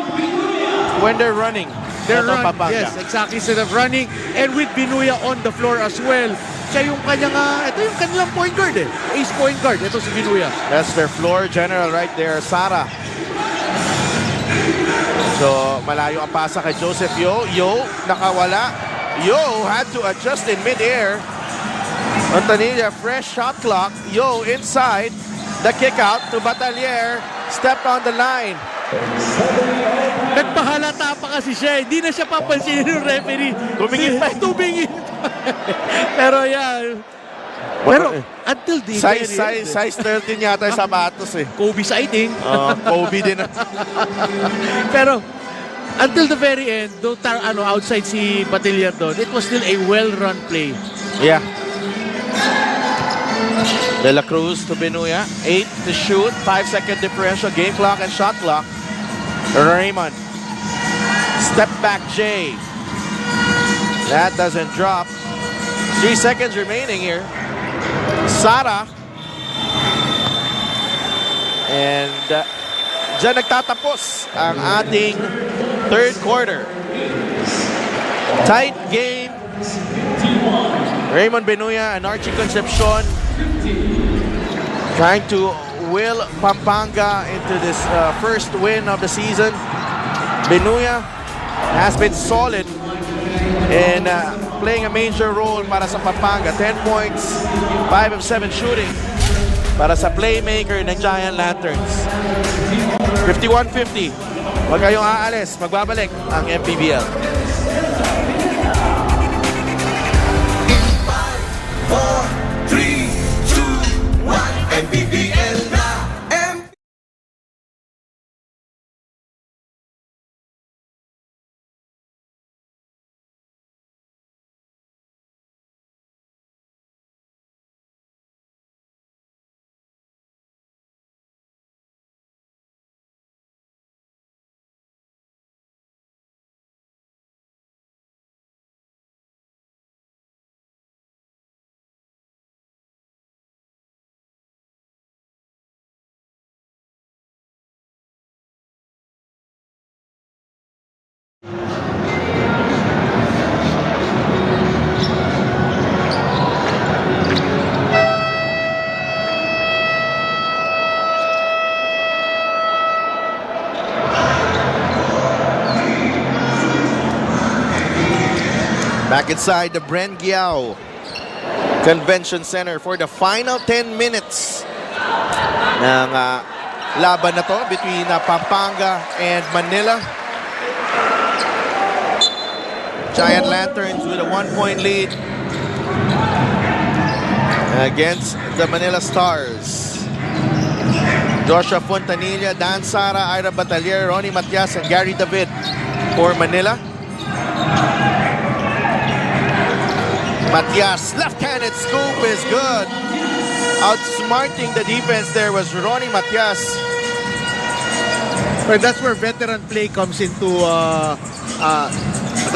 when they're running. They're running, yes, exactly. Instead of running, and with Benuya on the floor as well. Siya yung kanyang, ito yung kanilang point guard eh. Ace point guard, ito si Benuya. That's their floor general right there, Sara. So, malayo ang pasa kay Joseph Yo. Yo, nakawala. Yo had to adjust in mid-air. Fontanilla, fresh shot clock. Yo inside. The kick out to Batalier. Stepped on the line. Nagpahalata pa kasi siya. Hindi na siya papansinin ng referee. Tumingin pa. Tumingin pa. Pero yan. Pero until the size 13 yata yung sapatos eh. Kobe sighting. Kobe din. Pero until the very end, though outside si Batalier doon, it was still a well-run play. Yeah. De La Cruz to Benuya. 8 to shoot. 5-second differential. Game clock and shot clock. Raymond. Step back J. That doesn't drop. 3 seconds remaining here. Sara. And dyan nagtatapos ang ating third quarter. Tight game. Raymond Benuya and Archie Concepcion trying to will Pampanga into this first win of the season. Benuya has been solid in playing a major role para sa Pampanga. 10 points, 5 of 7 shooting para sa playmaker ng Giant Lanterns. 51-50. Huwag kayong aalis. Magbabalik ang MPBL. 4, 3, 2, 1, MPBL na. Back inside the Bren Giao Convention Center for the final 10 minutes ng laban na to between Pampanga and Manila. Giant Lanterns with a 1-point lead against the Manila Stars. Joshua Fontanilla, Dan Sara, Ira Batalier, Ronnie Matias, and Gary David for Manila. Matias, left-handed scoop is good. Outsmarting the defense there was Ronnie Matias. Well, that's where veteran play comes into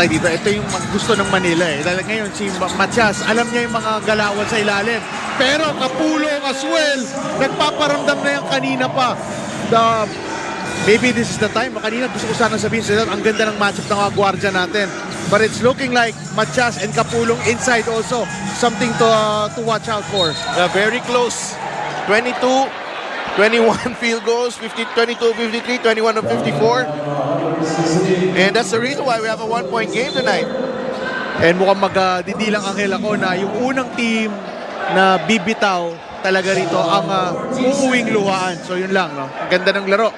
dito. Ito yung gusto ng Manila eh. Dahil ngayon si Matias, alam niya yung mga galawan sa ilalim. Pero Kapulong as well, nagpaparamdam na yan kanina pa. Maybe this is the time. Kanina gusto ko sana sabihin sa ang ganda ng matchup ng mga gwardiya natin. But it's looking like Matias and Kapulong inside also. Something to watch out for. Very close. 22, 21 field goals, 22, 53, 21 of 54. And that's the reason why we have a 1-point game tonight. And mukhang magdidilang Angel ako na yung unang team na bibitaw talaga rito ang uuwing luhaan. So yun lang, no? Ang ganda ng laro.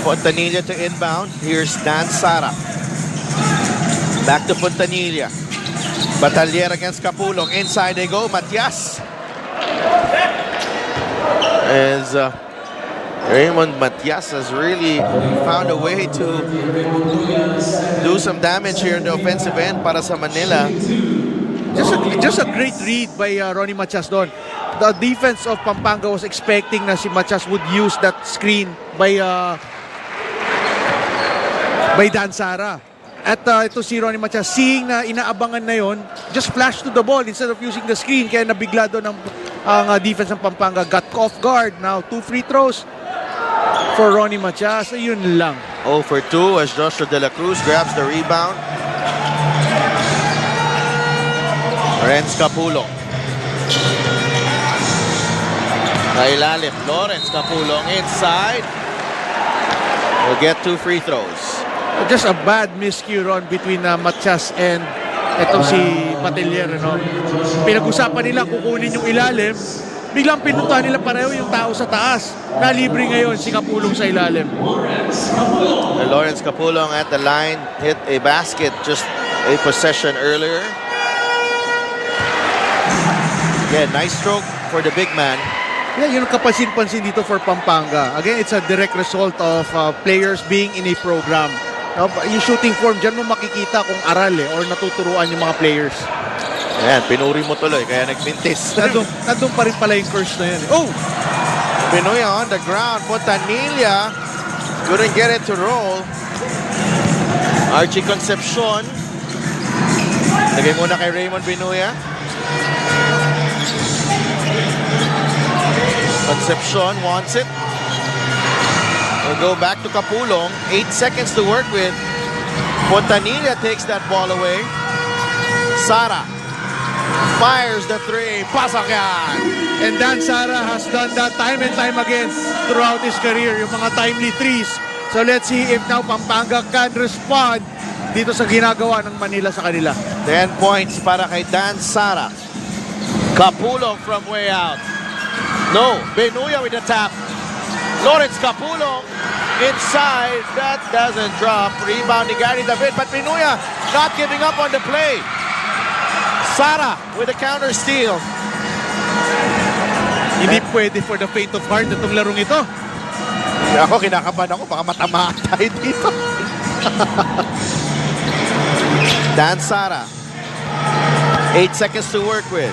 Fontanilla to inbound. Here's Dan Sara. Back to Fontanilla. Batalier against Kapulong. Inside they go. Matias. As Raymond Matias has really found a way to do some damage here in the offensive end para sa Manila. Just a great read by Ronnie Matias doon. The defense of Pampanga was expecting na si Matias would use that screen by Dan Sara. At ito si Ronnie Matias, seeing na inaabangan na yon, just flash to the ball instead of using the screen. Kaya nabigla doon ang defense ng Pampanga. Got off guard. Now 2 free throws for Ronnie Matias. Ayun lang. 0 for 2 as Joshua De La Cruz grabs the rebound. Renz Kapulong. Kailalim. Lawrence Kapulong inside. Will get 2 free throws. Just a bad miscue ron between Matias and itong si Patelier. No? Pinag-usapan nila kukunin yung ilalim. Biglang pinuntahan nila pareho yung tao sa taas. Nalibre ngayon si Kapulong sa ilalim. Lawrence Kapulong at the line hit a basket just a possession earlier. Yeah, nice stroke for the big man. Yeah, yun ang kapansin-pansin dito for Pampanga. Again, it's a direct result of players being in a program. Yung shooting form, dyan mo makikita kung aral or natuturuan yung mga players. Ayan, pinuri mo tuloy, kaya nagmintis. Nandun pa rin pala yung curse na yan. Oh! Benuya on the ground. Fontanilla couldn't get it to roll. Archie Concepcion Lagay muna kay Raymond Binuya. Concepcion wants it. We'll go back to Kapulong. 8 seconds to work with. Fontanilla takes that ball away. Sara fires the three. Pasok yan! And Dan Sara has done that time and time again throughout his career, yung mga timely threes. So let's see if now Pampanga can respond dito sa ginagawa ng Manila sa kanila. 10 points para kay Dan Sara. Kapulong from way out. No, Benuya with the tap. Lawrence Kapulong inside. That doesn't drop. Rebound ni Gary David, but Benuya not giving up on the play. Sara with a counter steal. Hindi pwede for the faint of heart itong larong ito. Ako, kinakabahan ako. Baka matamaan tayo dito. Dan Sara. 8 seconds to work with.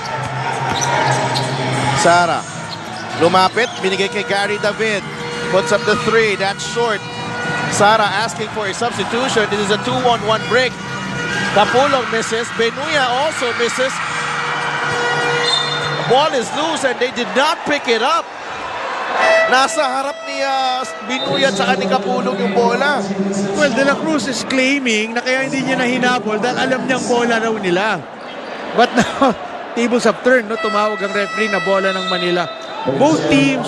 Sara. Lumapit. Binigay kay Gary David. Puts up the three. That's short. Sara asking for a substitution. This is a 2-on-1 break. Kapulong misses. Benuya also misses. Ball is loose and they did not pick it up. Nasa harap ni Benuya at ni Kapulong yung bola. Well, De La Cruz is claiming na kaya hindi niya nahinabol dahil alam niyang bola raw nila. But now, tables have turned. No? Tumawag ang referee na bola ng Manila. Both teams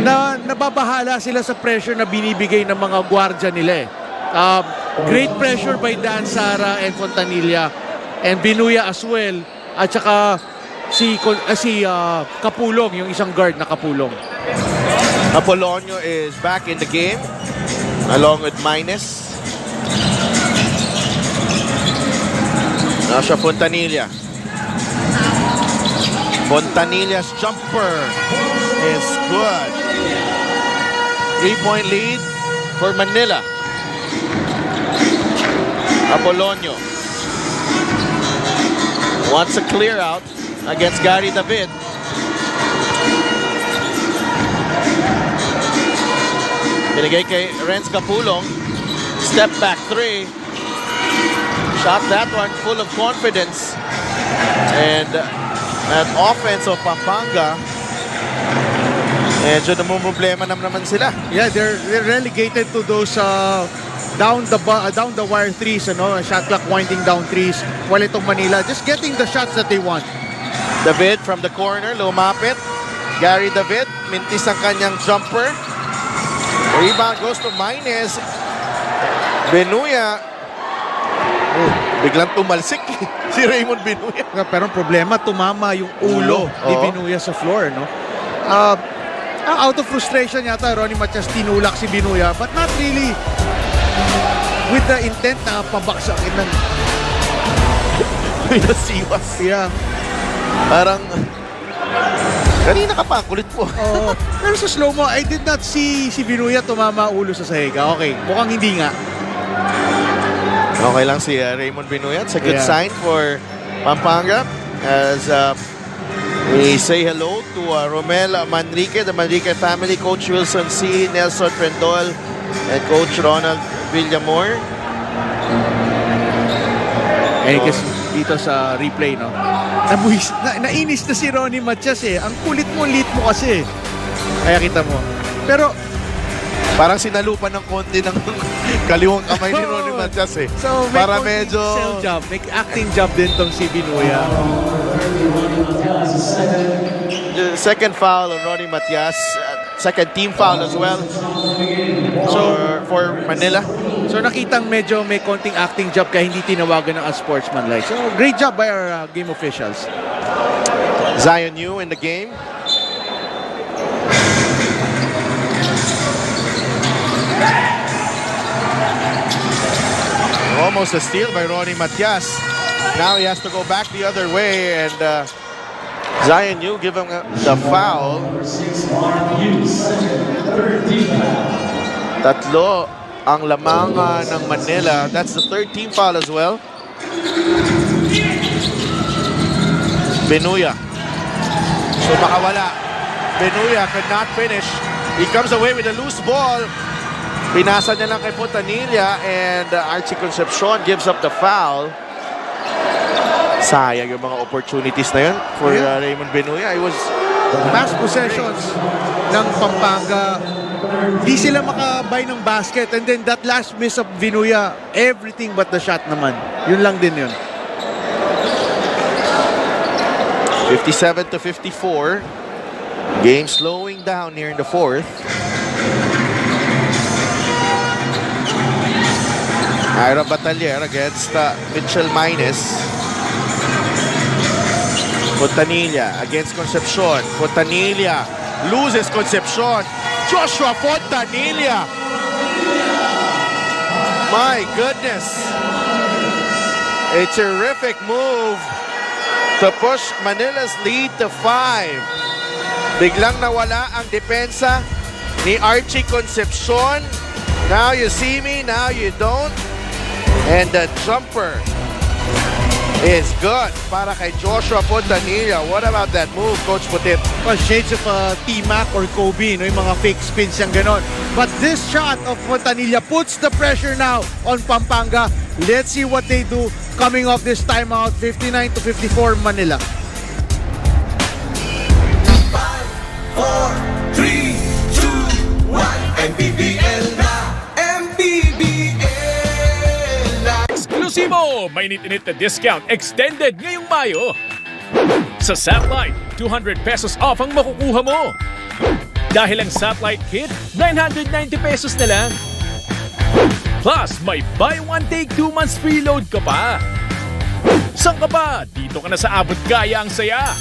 na nababahala sila sa pressure na binibigay ng mga gwardya nila. Great pressure by Dan Sara and Fontanilla and Benuya as well. At saka si Kapulong, yung isang guard na Kapulong. Apolonio is back in the game along with Minus. Nasha Fontanilla. Fontanilla's jumper is good. 3-point lead for Manila. Apolonio wants a clear out against Gary David. Binigay kay Renz Kapulong. Step back three. Shot that one full of confidence. And that offense of Pampanga, medyo namumroblema naman sila. Yeah, they're relegated to those down the wire threes, shot clock winding down threes. While itong Manila just getting the shots that they want. David from the corner, lumapit. Gary David, mintis ang kanyang jumper. Rebound goes to Minus. Benuya. Biglang tumalsik si Raymond Benuya. Pero ang problema, tumama yung ulo ni Benuya sa floor, no? Out of frustration yata, Ronnie Matias tinulak si Benuya, but not really with the intent na pabaksakin ng pinasiwas. Yeah. Parang kanina ka pa, kulit po. Pero sa slow-mo, I did not see si Benuya tumama ulo sa sahig. Okay, mukhang hindi nga. Okay lang si Raymond Benuya. It's a good sign for Pampanga as we say hello to Romel Manrique, the Manrique family, Coach Wilson C., Nelson Prendol, and Coach Ronald Villamor. Kasi dito sa replay, no? Nainis na si Ronnie Matias eh. Ang kulit mo, lit mo kasi. Kaya kita mo. Pero parang sinalupan ng konti ng kaliwang kamay ni Ronnie Matias eh. So, para medyo job, make acting job din tong si Benuya. The second foul on Ronnie Matias, second team foul as well. So for Manila. So nakitang medyo may konting acting job kaya hindi tinawagan ng unsportsmanlike. So great job by our game officials. Zion Yu in the game. Almost a steal by Ronnie Matias. Now he has to go back the other way and Zion Yu give him the foul. Tatlo ang lamang ng Manila. That's the third team foul as well. Benuya. So makawala. Benuya could not finish. He comes away with a loose ball. Pinasa niya lang kay Fontanilla and Archie Concepcion gives up the foul. Sayang yung mga opportunities na yun for Raymond Benuya. It was Pass possessions ng Pampanga. Di sila makabay ng basket. And then that last miss of Vinuya, everything but the shot naman. Yun lang din yun. 57-54. Game slowing down here in the fourth. Ira Batalier against Mitchell Minus. Fontanilla against Concepcion. Fontanilla loses Concepcion. Joshua Fontanilla. My goodness. A terrific move to push Manila's lead to 5. Biglang nawala ang depensa ni Archie Concepcion. Now you see me, now you don't. And the jumper is good para kay Joshua Fontanilla. What about that move, Coach Putit? Well, shades of T-Mac or Kobe, no? Yung mga fake spins yung ganon. But this shot of Fontanilla puts the pressure now on Pampanga. Let's see what they do coming off this timeout. 59-54 Manila. 5, 4, 3, 2, 1. Mpbl na. Mpbl na. Eksklusibo! Mainit-init na discount extended ngayong Mayo. Sa Satellite, 200 pesos off ang makukuha mo. Dahil ang Satellite Kit, 990 pesos na lang. Plus, may buy one take 2 months preload ka pa. Saan ka ba? Dito ka na sa abot kaya ang saya.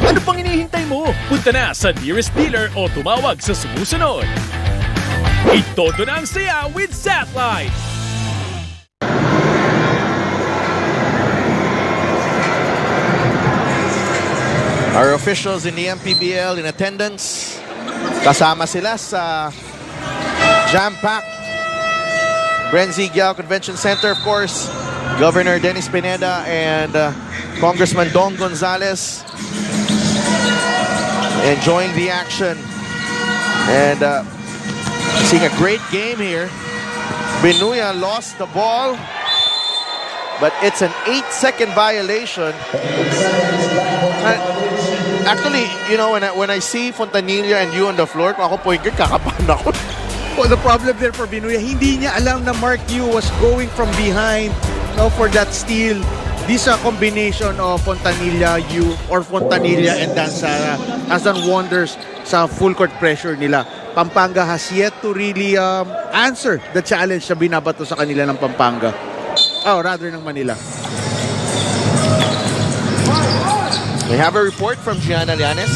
Ano pang hinihintay mo? Punta na sa nearest dealer o tumawag sa sumusunod. Itodo na ang saya with Satellite! Our officials in the MPBL in attendance. Kasama sila sa jam-packed Brenzy Giao Convention Center, of course. Governor Dennis Pineda and Congressman Don Gonzales enjoying the action and seeing a great game here. Benuya lost the ball, but it's an 8-second violation. Actually, you know, when I see Fontanilla and you on the floor, kung ako point guard, kakabahan ako. Well, the problem there for Benuya, hindi niya alam na Mark Yu was going from behind, no, for that steal. This combination of Fontanilla, Yu, or Fontanilla and Dansara has done wonders sa full court pressure nila. Pampanga has yet to really answer the challenge na binabato sa kanila ng Pampanga. Oh, rather ng Manila. We have a report from Gianna Llanes.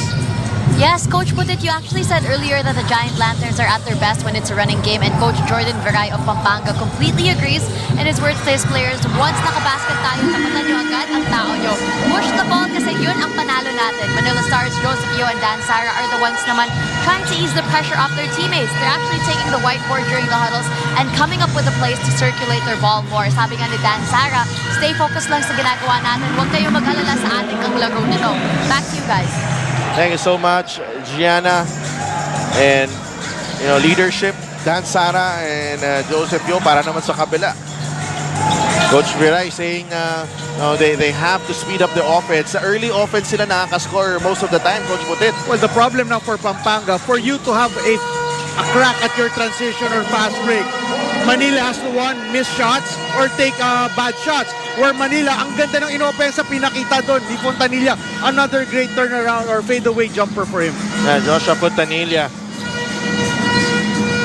Yes, Coach Putit, you actually said earlier that the Giant Lanterns are at their best when it's a running game, and Coach Jordan Veray of Pampanga completely agrees. In his words to his players, once nakabasket tayo, tapatan nyo agad ang tao nyo. Push the ball kasi yun ang panalo natin. Manila Stars, Joseph Yo and Dan Sara are the ones naman trying to ease the pressure off their teammates. They're actually taking the whiteboard during the huddles and coming up with a place to circulate their ball more. Sabi nga ni Dan Sara, stay focused lang sa ginagawa natin. Huwag kayong mag-alala sa ating ang laro nito. Back to you guys. Thank you so much, Gianna. And, you know, leadership, Dan Sara and Joseph Yo para naman sa kabila. Coach Viray saying they have to speed up the offense. Sa early offense sila nakaka-score most of the time, Coach Putit. Well, the problem now for Pampanga, for you to have a crack at your transition or fast break, Manila has to miss shots or take bad shots. Where Manila, ang ganda ng inopensa pinakita doon ni Fontanilla. Another great turnaround or fadeaway jumper for him. Joshua Fontanilla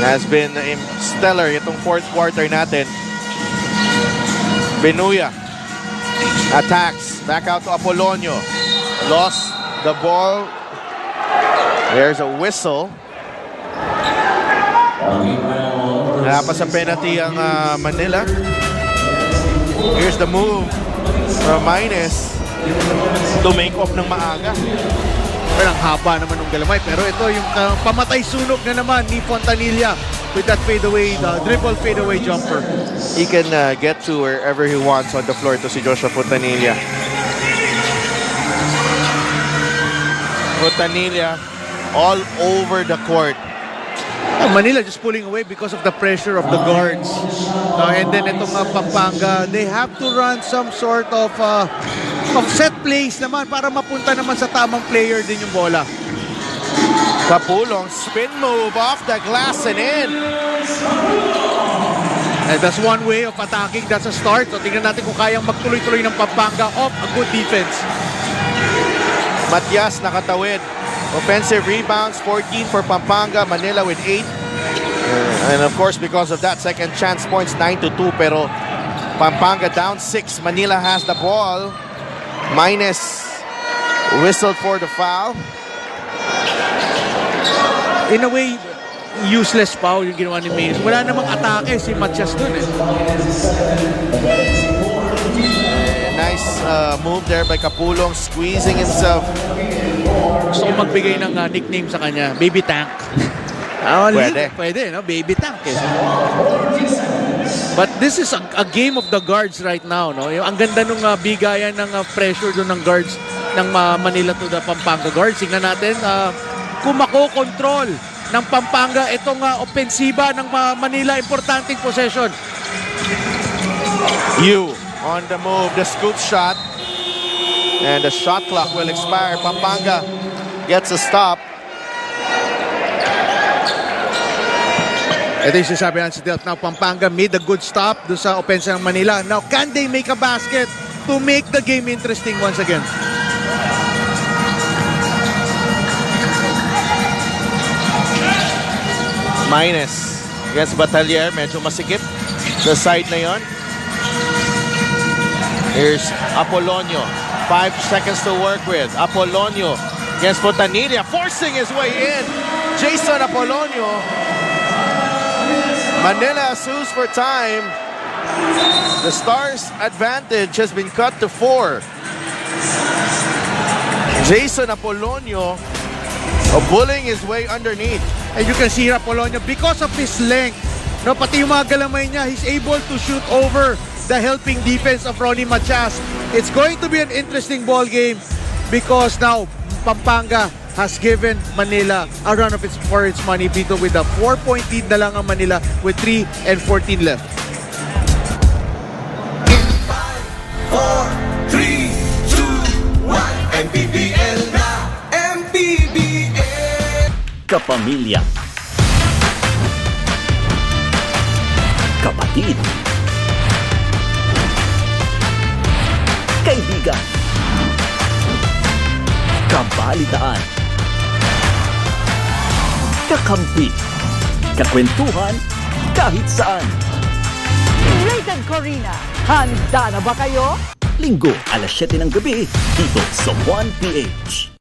has been stellar itong fourth quarter natin. Benuya attacks. Back out to Apolonio. Lost the ball. There's a whistle. Napa sa penalty ang Manila. Here's the move from Minus to make off ng maaga. Pero ang haba naman ng galamay. Pero ito yung pamatay sunog na naman ni Fontanilla with that fadeaway, the dribble fadeaway jumper. He can get to wherever he wants on the floor to si Joshua Fontanilla. Fontanilla all over the court. Manila just pulling away because of the pressure of the guards. And then itong Pampanga, they have to run some sort of set plays naman para mapunta naman sa tamang player din yung bola. Kapulong, spin move off the glass and in. And that's one way of attacking. That's a start. So tingnan natin kung kayang magtuloy-tuloy ng Pampanga off a good defense. Matias nakatawid. Offensive rebounds, 14 for Pampanga. Manila with 8. And of course, because of that, second chance points 9-2. Pero Pampanga down 6. Manila has the ball. Minus whistled for the foul. In a way, useless foul yung ginawa ni Mays. Wala namang atake si Matias dun eh. Nice move there by Kapulong, squeezing himself. Gusto ko magbigay ng nickname sa kanya, Baby Tank. Pwede, no? Baby Tank eh. But this is a game of the guards right now, no? Ang ganda nung bigayan ng pressure doon ng guards ng Manila to the Pampanga guards. Tingnan natin kung mako-control ng Pampanga itong opensiba ng Manila, importanteng possession. You on the move, the scoop shot. And the shot clock will expire. Pampanga gets a stop. Ito yung sinasabi natin si Delph. Now, Pampanga made a good stop doon sa offense ng Manila. Now, can they make a basket to make the game interesting once again? Minus against Batalier. Medyo masikip sa side na yon. Here's Apolonio. 5 seconds to work with. Apolonio against Fontanilla, forcing his way in. Jason Apolonio. Manila sues for time. The Stars' advantage has been cut to 4. Jason Apolonio bullying his way underneath. And you can see Apolonio, because of his length, no, pati yung mga galamay niya, he's able to shoot over the helping defense of Ronnie Matias. It's going to be an interesting ball game because now Pampanga has given Manila a run of for its money dito with a 4-point lead na lang ang Manila with 3:14 left. 5, 4, 3, 2, 1. Mpbl na! Mpbl! Kapamilya, kapatid, kaibigan, kabalitaan, kakampi, kakwentuhan, kahit saan. Rated Corina, handa na ba kayo? Linggo, alas 7 ng gabi, dito sa 1PH.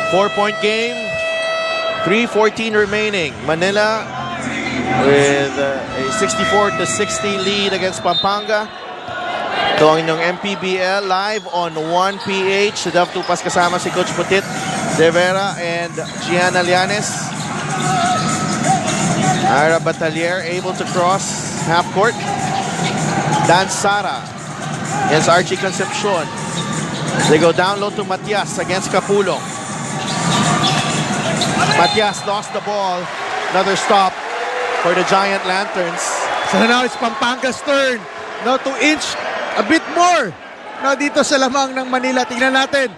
Four-point game, 3:14 remaining. Manila with a 64-60 lead against Pampanga. Ito ang inyong MPBL live on 1PH. Si Dav Tupas kasama si Coach Putit, De Vera, and Gianna Llanes. Ira Batalier able to cross half court. Dan Sara against Archie Concepcion. They go down low to Matias against Kapulong. Matias lost the ball. Another stop for the Giant Lanterns. So now it's Pampanga's turn. Now to inch a bit more. Now dito sa lamang ng Manila. Tingnan natin.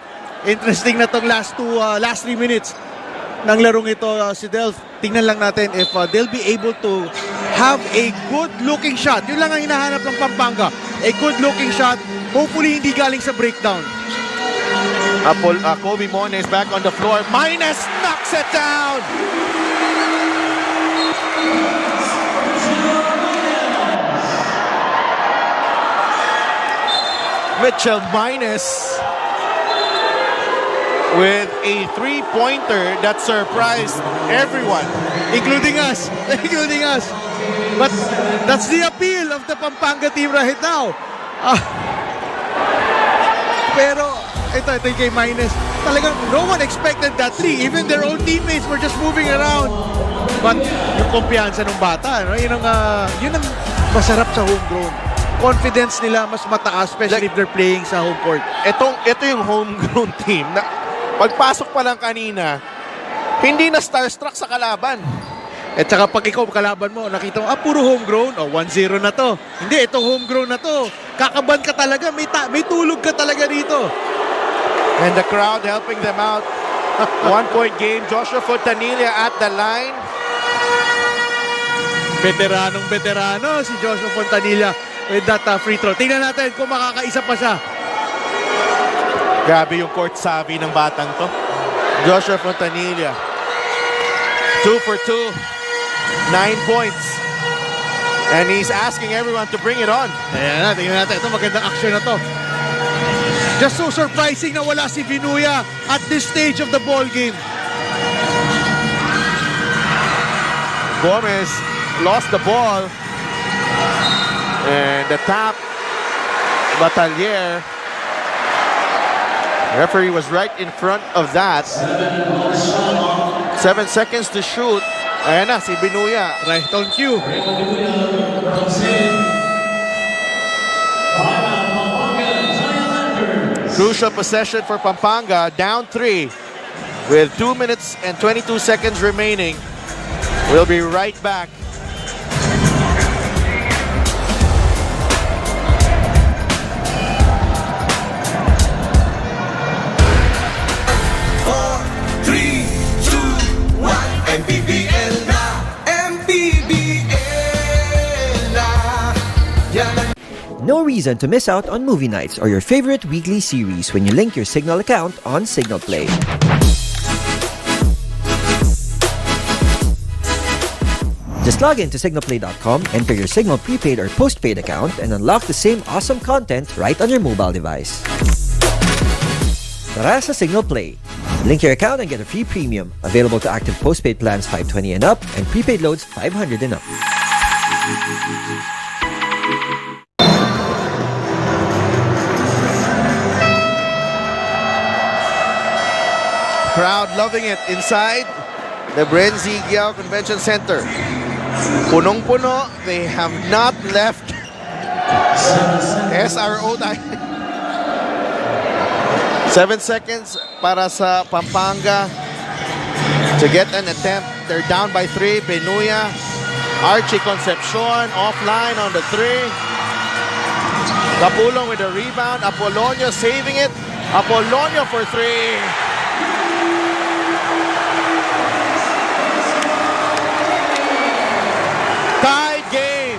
Interesting na tong last 3 minutes ng larong ito, si Delph. Tingnan lang natin if they'll be able to have a good-looking shot. Yun lang ang hinahanap ng Pampanga. A good-looking shot. Hopefully hindi galing sa breakdown. Kobe Mone is back on the floor. Minus knocks it down. Mitchell Minus with a three-pointer that surprised everyone, including us. Including us. But that's the appeal of the Pampanga team right now. Pero ito yung kay Minus. Talagang no one expected that three. Even their own teammates were just moving around. But yung kumpiyansa ng bata, no? Yun ang masarap sa homegrown. Confidence nila mas mataas, especially if they're playing sa home court. Ito yung homegrown team na pagpasok pa lang kanina, hindi na starstruck sa kalaban. At saka pag ikaw kalaban mo, nakita mo, puro homegrown. 1-0 na to. Hindi, ito homegrown na to. Kakaban ka talaga. May tulog ka talaga dito. And the crowd helping them out. 1-point game. Joshua Fontanilla at the line. Veterano si Joshua Fontanilla with that free throw. Tingnan natin kung makakaisa pa siya. Grabe yung court savvy ng batang to. Joshua Fontanilla. 2 for 2. 9 points. And he's asking everyone to bring it on. Ayan na, tingnan natin. Ito magandang action na to. Just so surprising na wala si Vinuya at this stage of the ball game. Gomez lost the ball. And the tap. Batalier. Referee was right in front of that. 7 seconds to shoot. Ayan na, si Binuya. Right on cue. Crucial possession for Pampanga. Down 3 with 2 minutes and 22 seconds remaining. We'll be right back. Mpbl na, Mpbl na. No reason to miss out on movie nights or your favorite weekly series when you link your Signal account on Signal Play. Just log in to signalplay.com, enter your Signal prepaid or postpaid account, and unlock the same awesome content right on your mobile device. Tara sa Signal Play. Link your account and get a free premium. Available to active postpaid plans $520 and up and prepaid loads $500 and up. Crowd loving it inside the Brenzy Giao Convention Center. Punong-puno. They have not left SRO. 7 seconds para sa Pampanga to get an attempt. They're down by 3. Benuya, Archie Concepcion offline on the 3. Capulong with a rebound. Apolonio saving it. Apolonio for 3. Tied game.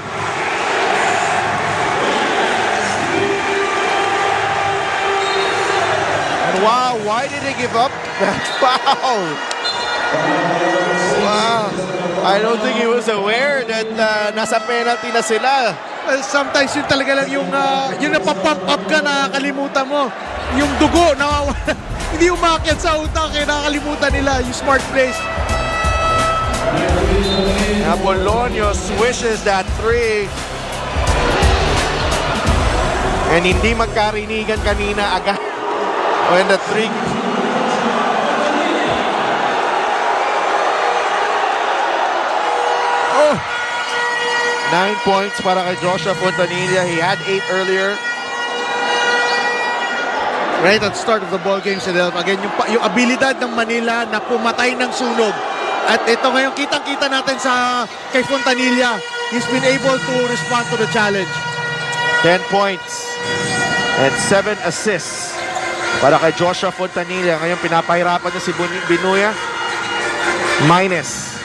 Wow, why did he give up that foul? Wow. I don't think he was aware that nasa penalty na sila. Sometimes yun talaga lang yung napapump up ka, nakakalimutan mo. Yung dugo, nawawala. Hindi umakyat sa utak, nakakalimutan nila yung smart plays. Apolonio swishes that 3. And hindi magkarinigan kanina agad. When the 3 9 points para kay Joshua Fontanilla. He had 8 earlier. Right at the start of the ball game, again, yung abilidad ng Manila na pumatay ng sunog. At ito ngayon, kitang-kita natin kay Fontanilla. He's been able to respond to the challenge. 10 points and 7 assists para kay Joshua Fontanilla. Ngayon pinapahirapan niya si Binuya. Minus.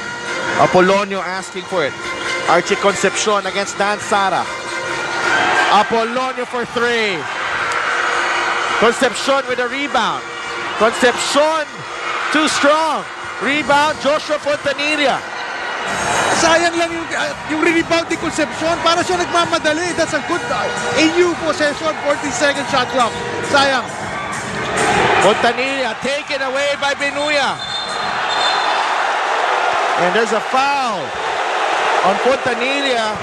Apolonio asking for it. Archie Concepcion against Dan Sara. Apolonio for 3. Concepcion with a rebound. Concepcion too strong. Rebound Joshua Fontanilla. Sayang lang yung rebound ni Concepcion. Para siya nagmamadali. That's a good AU possession. 14-second shot clock. Sayang. Fontanilla taken away by Binuya. And there's a foul on Fontanilla.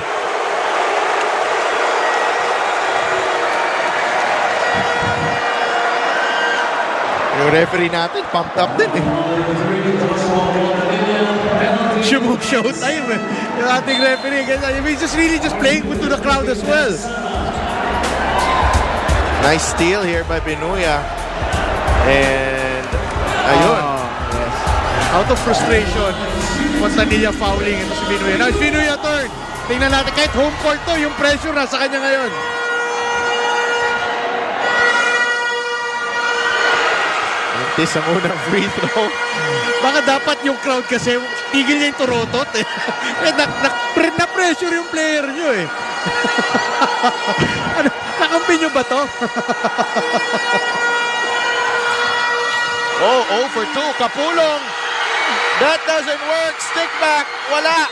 Yung referee natin, pumped up din eh. Showtime eh. Yung ating referee. He's just really just playing to the crowd as well. Nice steal here by Binuya. And ayun. Yes. Out of frustration, Fontanilla fouling ito si Binuya. Now it's Binuya turn. Tingnan natin, kahit home court to, yung pressure nasa kanya ngayon. This ang unang free throw. Baka dapat yung crowd kasi tigil niya yung turotot eh. Na-pressure yung player nyo eh. Ano, nakampi nyo ba to? Oh, 0 for 2. Kapulong. That doesn't work. Stick back. Wala.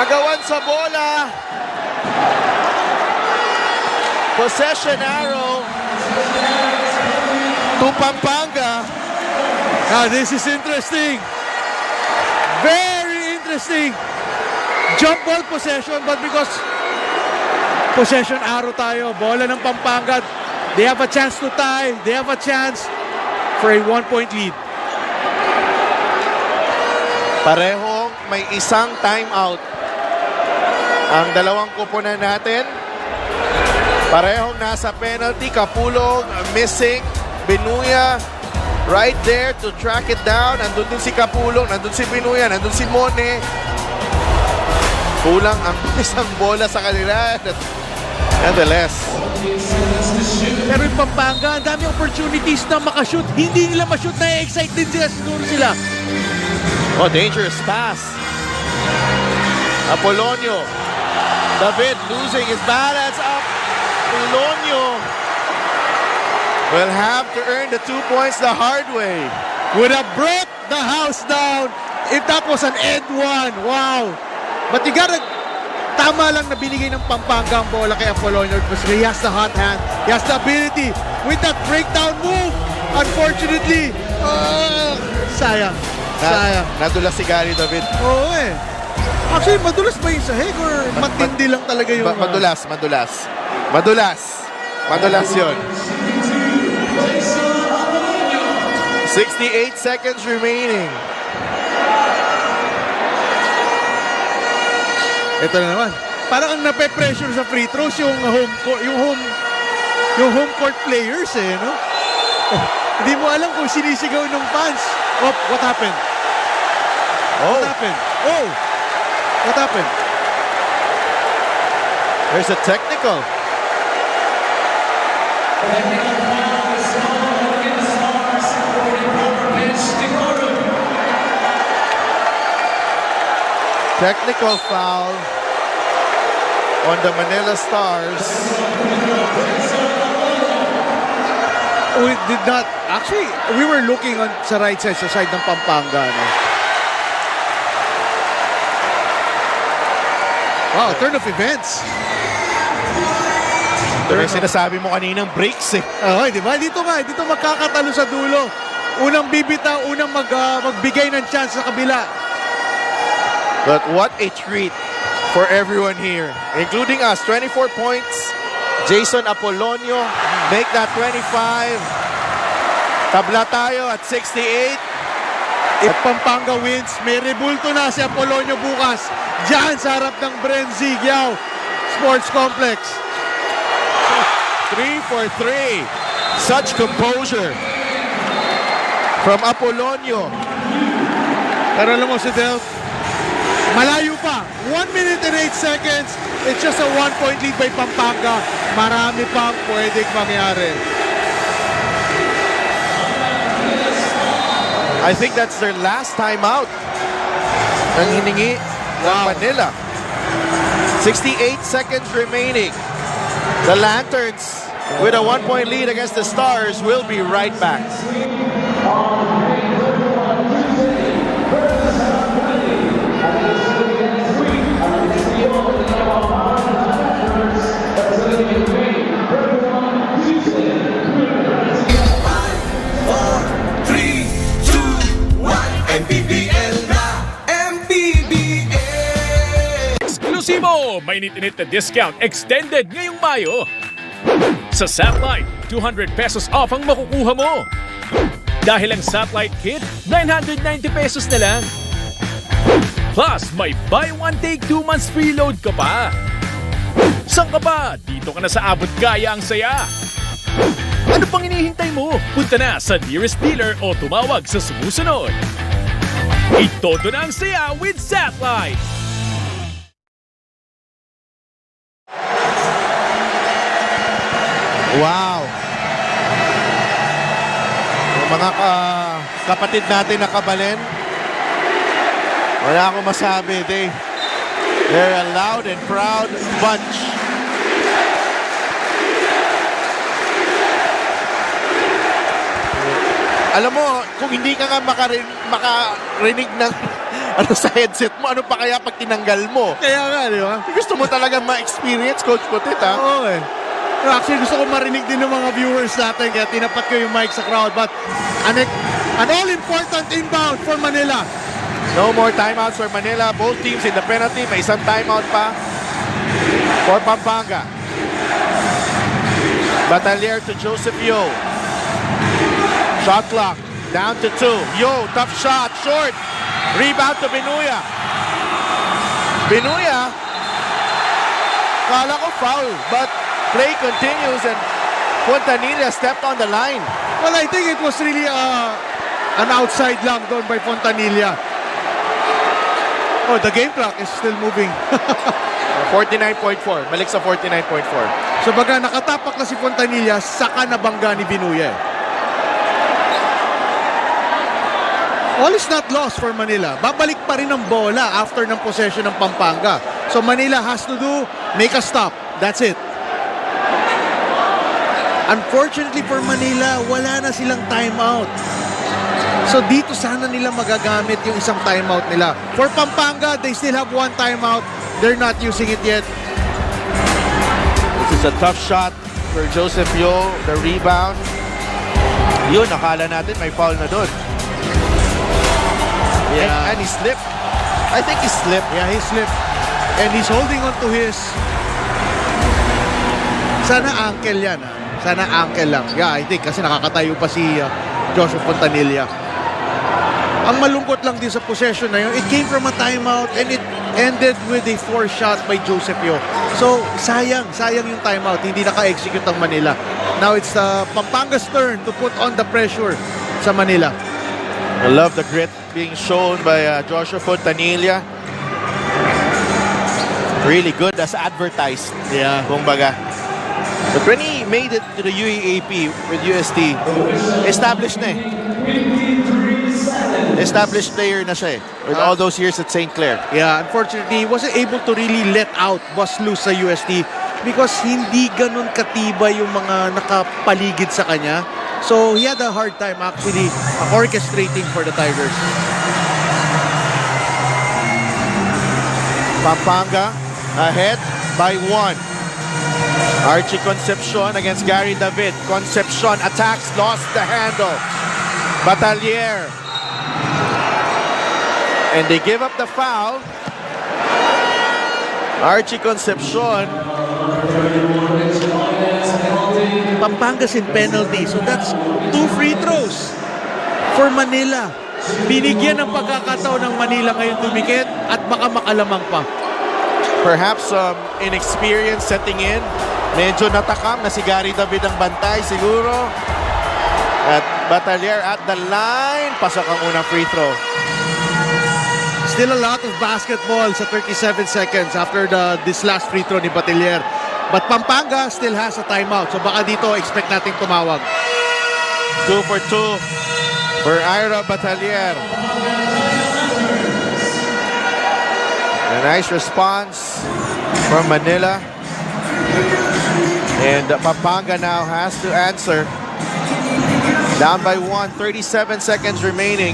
Agawan sa bola. Possession arrow to Pampanga. Now this is interesting. Very interesting. Jump ball possession, but because possession arrow tayo, bola ng Pampanga, they have a chance to tie. They have a chance for a 1-point lead. Parehong may isang timeout. Ang dalawang kupunan natin. Parehong nasa penalty. Kapulong missing. Binuya right there to track it down. Nandun din si Kapulong, nandun si Binuya, nandun si Mone. Kulang ang isang bola sa kanila. Nonetheless. Pero yung Pampanga, ang dami opportunities na makashoot. Hindi nila mashoot, na-excite din sila siguro sila. Oh, dangerous pass. Apolonio. David losing his balance up. Apolonio will have to earn the 2 points the hard way. Would have brought the house down if that was an end one. Wow. But you gotta, tama lang na binigay ng Pampanga ang bola kay Apolonio because he has the hot hand. He has the ability with that breakdown move. Unfortunately, sayang. Sayang. Nadulas si Gary David. Oo eh. Actually, madulas ba yung sahig or matindi lang talaga yung... Madulas yun. 68 seconds remaining. Ito na naman. Parang ang nape-pressure sa free throws yung home court players eh, no? Hindi mo alam kung sinisigaw ng fans. Oh, what happened? Oh. What happened? Oh! What happened? There's a technical. Technical foul on the Manila Stars. We did not. Actually, we were looking on sa right side, sa side ng Pampanga. No? Wow, turn of events. Pero yung sinasabi mo kaninang breaks eh. Oh, di ba? Dito magkakatalo sa dulo. Unang bibitaw, unang magbigay ng chance sa kabila. But what a treat for everyone here, including us. 24 points. Jason Apolonio make that 25. Tabla tayo at 68. If Pampanga wins, may rebulto na si Apolonio bukas. Diyan sa harap ng Brenzy Giao Sports Complex. 3 for 3. Such composure from Apolonio. Pero alam mo si Del, malayo pa. 1 minute and 8 seconds. It's just a 1-point lead by Pampanga. Marami pang pwedeng mangyari. I think that's their last time out ng hiningi ng Manila. 68 seconds remaining. The Lanterns with a 1-point lead against the Stars will be right back. Eksklusibo! Mainit-init na discount extended ngayong Mayo. Sa Satellite, 200 pesos off ang makukuha mo. Dahil ang satellite kit, 990 pesos na lang. Plus, may buy one take 2 months preload ka pa. Saan ka ba? Dito ka na sa abot kaya ang saya. Ano pang hinihintay mo? Punta na sa nearest dealer o tumawag sa sumusunod. Itodo na ang saya with Satellite! Wow! Yung mga kapatid natin na Kabalen, wala akong masabi. They're a loud and proud bunch. Alam mo, kung hindi ka nga makarinig ng sa headset mo, ano pa kaya pag tinanggal mo? Kaya nga, di ba? Gusto mo talaga ma-experience, Coach Putit, ha? Oo, eh. Actually, gusto ko marinig din ng mga viewers natin, kaya tinapat ko yung mic sa crowd. But an all-important inbound for Manila. No more timeouts for Manila. Both teams in the penalty. May isang timeout pa for Pampanga. Batalier to Joseph Yo. Shot clock. Down to 2. Yo, tough shot. Short. Rebound to Binuya. Binuya. Kala ko foul. But play continues and Fontanilla stepped on the line. Well, I think it was really an outside lang doon by Fontanilla. Oh, the game clock is still moving. 49.4. Balik sa 49.4. So baga nakatapak na si Fontanilla, saka nabangga ni Binuya. All is not lost for Manila. Babalik pa rin ang bola after ng possession ng Pampanga. So Manila has to make a stop. That's it. Unfortunately for Manila, wala na silang timeout. So dito sana nila magagamit yung isang timeout nila. For Pampanga, they still have one timeout. They're not using it yet. This is a tough shot for Joseph Yo. The rebound. Yun, nakala natin may foul na doon. Yeah. And he slipped. I think he slipped. Yeah, he slipped. And he's holding on to his... Sana ankle yan. Sana ankle lang. Yeah, I think kasi nakakatayo pa si Joseph Fontanilla. Ang malungkot lang din sa possession na yun, it came from a timeout and it ended with a forced shot by Joseph Yo. So, sayang yung timeout. Hindi naka-execute ang Manila. Now it's Pampanga's turn to put on the pressure sa Manila. I love the grit being shown by Joshua Fontanilla. Really good as advertised. Yeah. Kumbaga. But when he made it to the UAAP with UST, established na eh. Established player na siya eh. With all those years at St. Clair. Yeah, unfortunately, he wasn't able to really let out bust loose sa UST because hindi ganun katibay yung mga nakapaligid sa kanya. So he had a hard time actually orchestrating for the Tigers. Pampanga ahead by 1. Archie Concepcion against Gary David. Concepcion attacks, lost the handle. Batalier. And they give up the foul. Archie Concepcion. Pampanga's in penalty. So that's 2 free throws for Manila. Binigyan ng pagkakataon ng Manila ngayon tumikit at baka makalamang pa. Perhaps inexperience setting in. Medyo natakam na si Gary David ang bantay siguro. At Batalier at the line. Pasok ang unang free throw. Still a lot of basketball sa 37 seconds after this last free throw ni Batalier. But Pampanga still has a timeout. So baka dito expect nating tumawag. 2 for 2 for Ira Batalier. A nice response from Manila. And Pampanga now has to answer. Down by 1, 37 seconds remaining.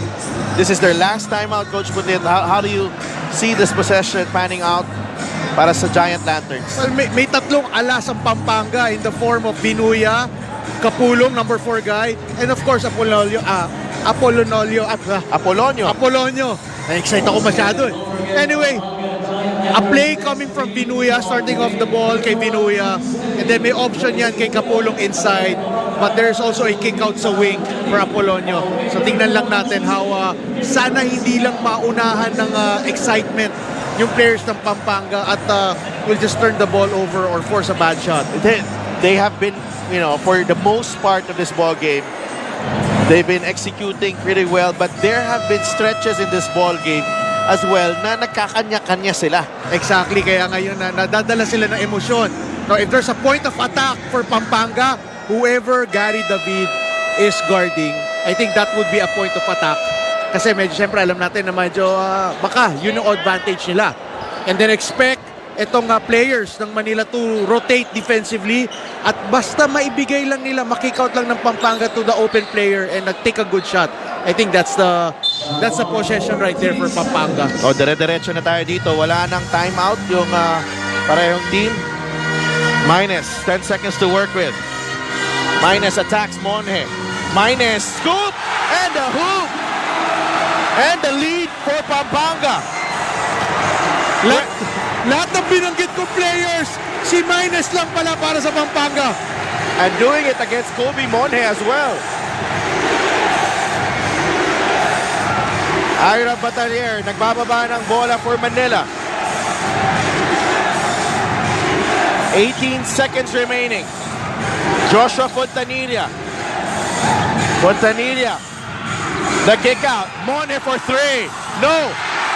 This is their last timeout, Coach Putit. How do you see this possession panning out para sa Giant Lanterns? Well, may tatlong alas ang Pampanga in the form of Binuya, Kapulong, number 4 guy, and of course Apolonio. Na-excite ako masyado eh. Anyway, a play coming from Binuya, starting off the ball kay Binuya, and then may option yan kay Kapulong inside, but there's also a kick out sa wing for Apolonio. So tingnan lang natin how sana hindi lang maunahan ng excitement yung players ng Pampanga at will just turn the ball over or force a bad shot. They have been, for the most part of this ball game, they've been executing pretty well, but there have been stretches in this ball game as well na nagkakanya-kanya sila. Exactly, kaya ngayon nadadala sila ng emosyon. Now, if there's a point of attack for Pampanga, whoever Gary David is guarding, I think that would be a point of attack. Kasi medyo siyempre alam natin na medyo baka yun yung advantage nila. And then expect itong players ng Manila to rotate defensively at basta maibigay lang nila, makick out lang ng Pampanga to the open player and take a good shot. I think that's the possession right there for Pampanga. Dire-diretso na tayo dito. Wala nang timeout yung parehong team. Minus 10 seconds to work with. Minus attacks Monje. Minus scoop and a hoop. And the lead for Pampanga. Lahat ng binanggit ko players, si Minus lang pala para sa Pampanga. And doing it against Kobe Monje as well. Ira Batalier, nagbababa ng bola for Manila. 18 seconds remaining. Joshua Fontanilla. The kick out. Monje for three. No.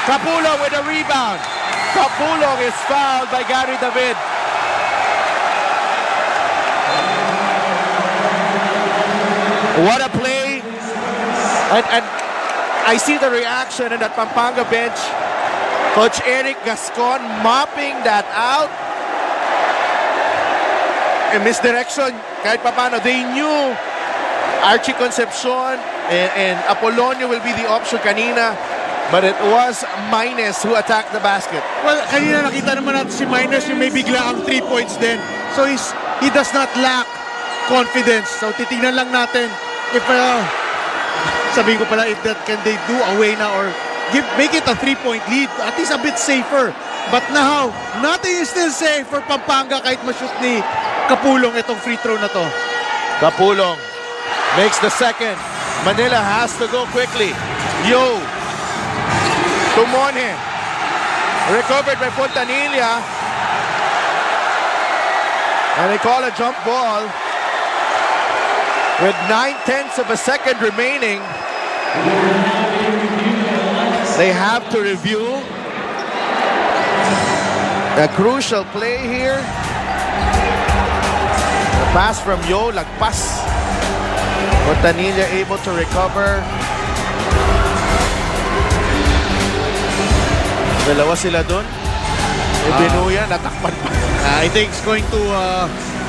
Capulong with a rebound. Capulong is fouled by Gary David. What a play. And I see the reaction in that Pampanga bench. Coach Eric Gascon mopping that out. A misdirection kahit papano. They knew Archie Concepcion and Apolonio will be the option kanina. But it was Minus who attacked the basket. Well, kanina nakita naman natin si Minus yung may bigla ang 3 points din. So he does not lack confidence. So titingnan lang natin if sabihin ko pala if that can they do away na or make it a 3-point lead. At least a bit safer. But now, nothing is still safe for Pampanga kahit ma-shoot ni Kapulong itong free throw na to. Kapulong makes the second. Manila has to go quickly. Yo. To Monje. Recovered by Fontanilla. And they call a jump ball. With 9/10 of a second remaining. They have to review. A crucial play here. The pass from Yo, lagpas. Fontanilla able to recover. Dalawa sila dun. Binuya, natakpan pa. I think it's going to,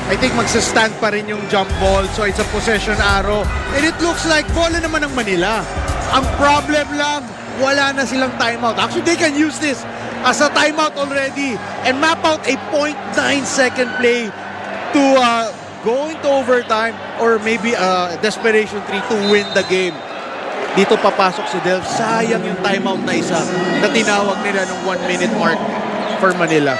I think magsastand pa rin yung jump ball. So it's a possession arrow. And it looks like bola naman ng Manila. Ang problem lang, wala na silang timeout. Actually, they can use this as a timeout already and map out a 0.9 second play to go into overtime or maybe a desperation 3 to win the game. Dito papasok si Delph. Sayang yung timeout na isa na tinawag nila ng 1 minute mark for Manila.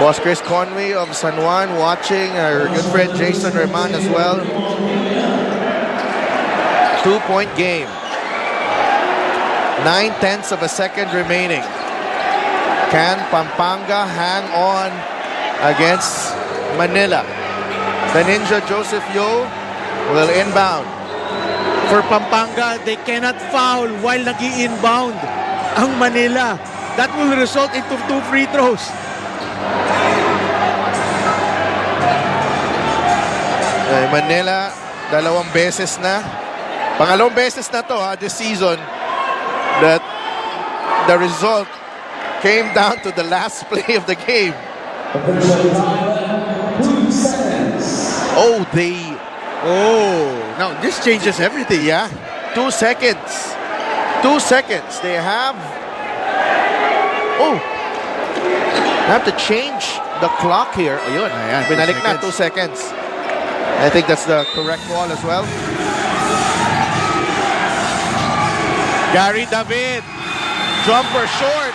Boss Chris Conway of San Juan watching. Our good friend Jason Reman as well. 2-point game. 9/10 of a second remaining. Can Pampanga hang on against Manila? The Ninja Joseph Yo will inbound. For Pampanga, they cannot foul while nag-i-inbound ang Manila. That will result into 2 free throws. Manila, dalawang beses na. Pangalawang beses na to this season that the result came down to the last play of the game. Now this changes everything. Yeah, 2 seconds. 2 seconds. They have to change the clock here. Ayun. Binalik na 2 seconds. I think that's the correct call as well. Gary David. Jumper short.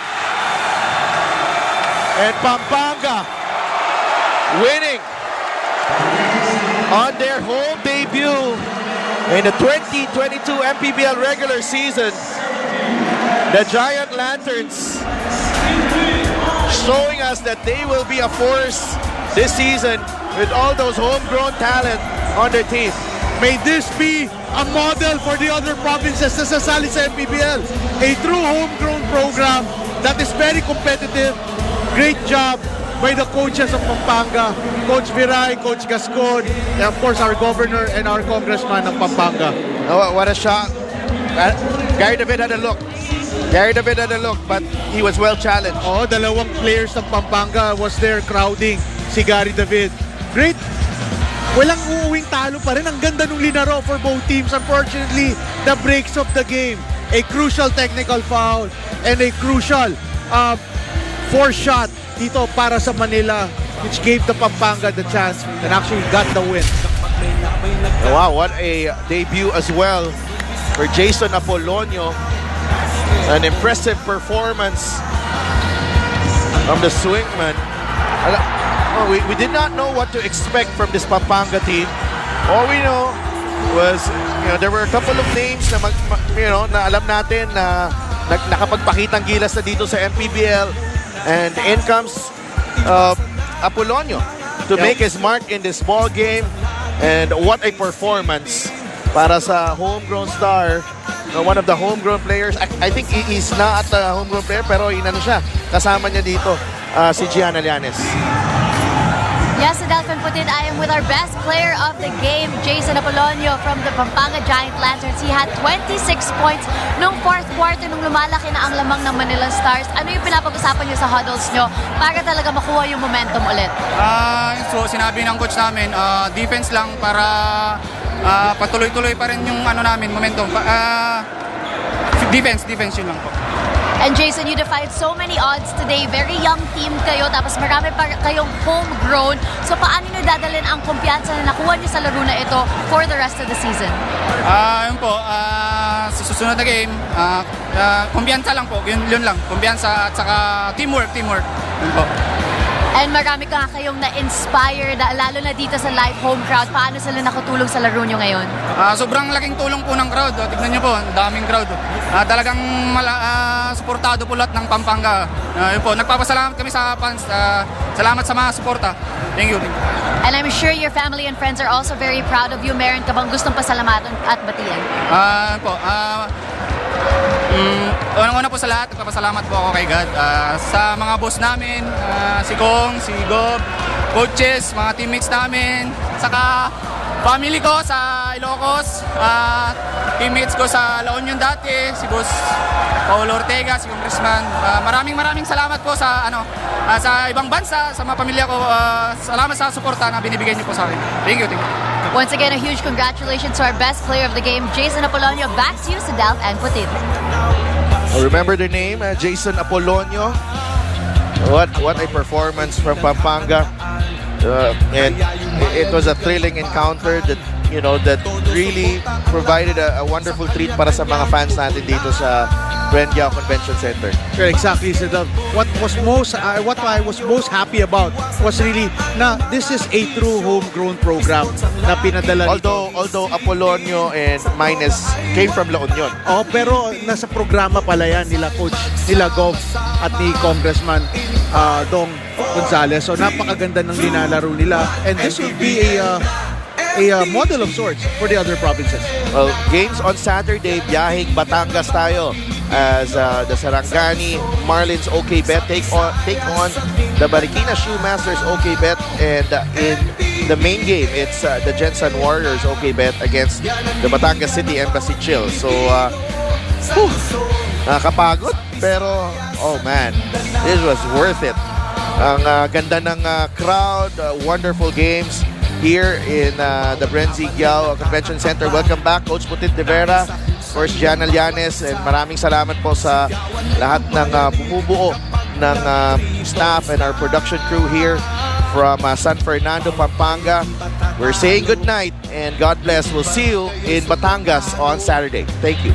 And Pampanga winning on their home debut in the 2022 Mpbl regular season. The Giant Lanterns showing us that they will be a force this season with all those homegrown talent on their team. May this be a model for the other provinces na sasali sa MPBL. A true homegrown program that is very competitive. Great job by the coaches of Pampanga, Coach Viray, Coach Gascon, and of course our governor and our congressman of Pampanga. Oh, what a shot. Gary David had a look. But he was well challenged. Oh, dalawang players ng Pampanga was there crowding si Gary David. Great. Walang uuwing talo pa rin. Ang ganda nung linaro for both teams. Unfortunately, the breaks of the game. A crucial technical foul and a crucial force shot dito para sa Manila, which gave the Pampanga the chance and actually got the win. Wow, what a debut as well for Jason Apolonio. An impressive performance from the swingman. We did not know what to expect from this Pampanga team. All we know was, there were a couple of names na na alam natin na nakapagpakitang gilas na dito sa MPBL, and in comes Apolonio to make his mark in this ball game. And what a performance para sa homegrown star, one of the homegrown players. I think he's not a homegrown player, pero siya, kasama niya dito si Gianna Llanes. Yes, Delphin Putin, I am with our best player of the game, Jason Apolonio from the Pampanga Giant Lanterns. He had 26 points nung fourth quarter nung lumalaki na ang lamang ng Manila Stars. Ano yung pinapag-usapan niyo sa huddles niyo para talaga makuha yung momentum ulit? So sinabi ng coach namin, defense lang para patuloy-tuloy pa rin yung momentum. Defense yun lang po. And Jason, you defied so many odds today. Very young team kayo, tapos marami pa kayong homegrown. So paano nyo dadalhin ang kumpiyansa na nakuha nyo sa laro na ito for the rest of the season? Yun po, sa susunod na game, kumpiyansa lang po, yun lang. Kumpiyansa at saka teamwork. Yun po. And marami ka kayong na-inspire, lalo na dito sa live home crowd. Paano sila nakatulong sa laro nyo ngayon? Sobrang laking tulong po ng crowd. Tignan nyo po, ang daming crowd. Talagang suportado po lahat ng Pampanga. Yun po, nagpapasalamat kami sa fans. Salamat sa mga suporta. Thank you. And I'm sure your family and friends are also very proud of you. Meron ka bang gustong pasalamatan at batian? Unang-una po sa lahat, nagpapasalamat po ako kay God. Sa mga boss namin, si Kong, si Gob, coaches, mga teammates namin, saka family ko sa Ilocos, teammates ko sa La Union dati, si Boss Paulo Ortega, si Congressman. Maraming salamat po sa sa ibang bansa, sa mga pamilya ko. Salamat sa suporta na binibigay niyo po sa akin. Thank you. Once again, a huge congratulations to our best player of the game, Jason Apolonio. Back to you, Delph and Putin. Remember the name, Jason Apolonio. What a performance from Pampanga. And it was a thrilling encounter that really provided a wonderful treat para sa mga fans natin dito sa Buendia Convention Center. Sure, exactly. So what I was most happy about was really na this is a true homegrown program na pinadala. Although Apolonio and Mines came from La Union. Pero nasa programa pala yan nila coach, nila Gov at ni Congressman Dong Gonzales. So napakaganda ng linalaro nila, and this will be a model of sorts for the other provinces. Well, games on Saturday, biyaheng Batangas tayo as the Sarangani Marlins OK Bet take on the Marikina Shoemasters OK Bet, and in the main game, it's the Jensen Warriors OK Bet against the Batangas City Embassy Chill. So, nakakapagod, pero oh man, this was worth it. Ang ganda ng crowd, wonderful games here in the Brenzy Giao Convention Center. Welcome back, Coach Putit de Vera, of course, Gianna Llanes, and maraming salamat po sa lahat ng bumubuo ng staff and our production crew here from San Fernando, Pampanga. We're saying good night and God bless. We'll see you in Batangas on Saturday. Thank you.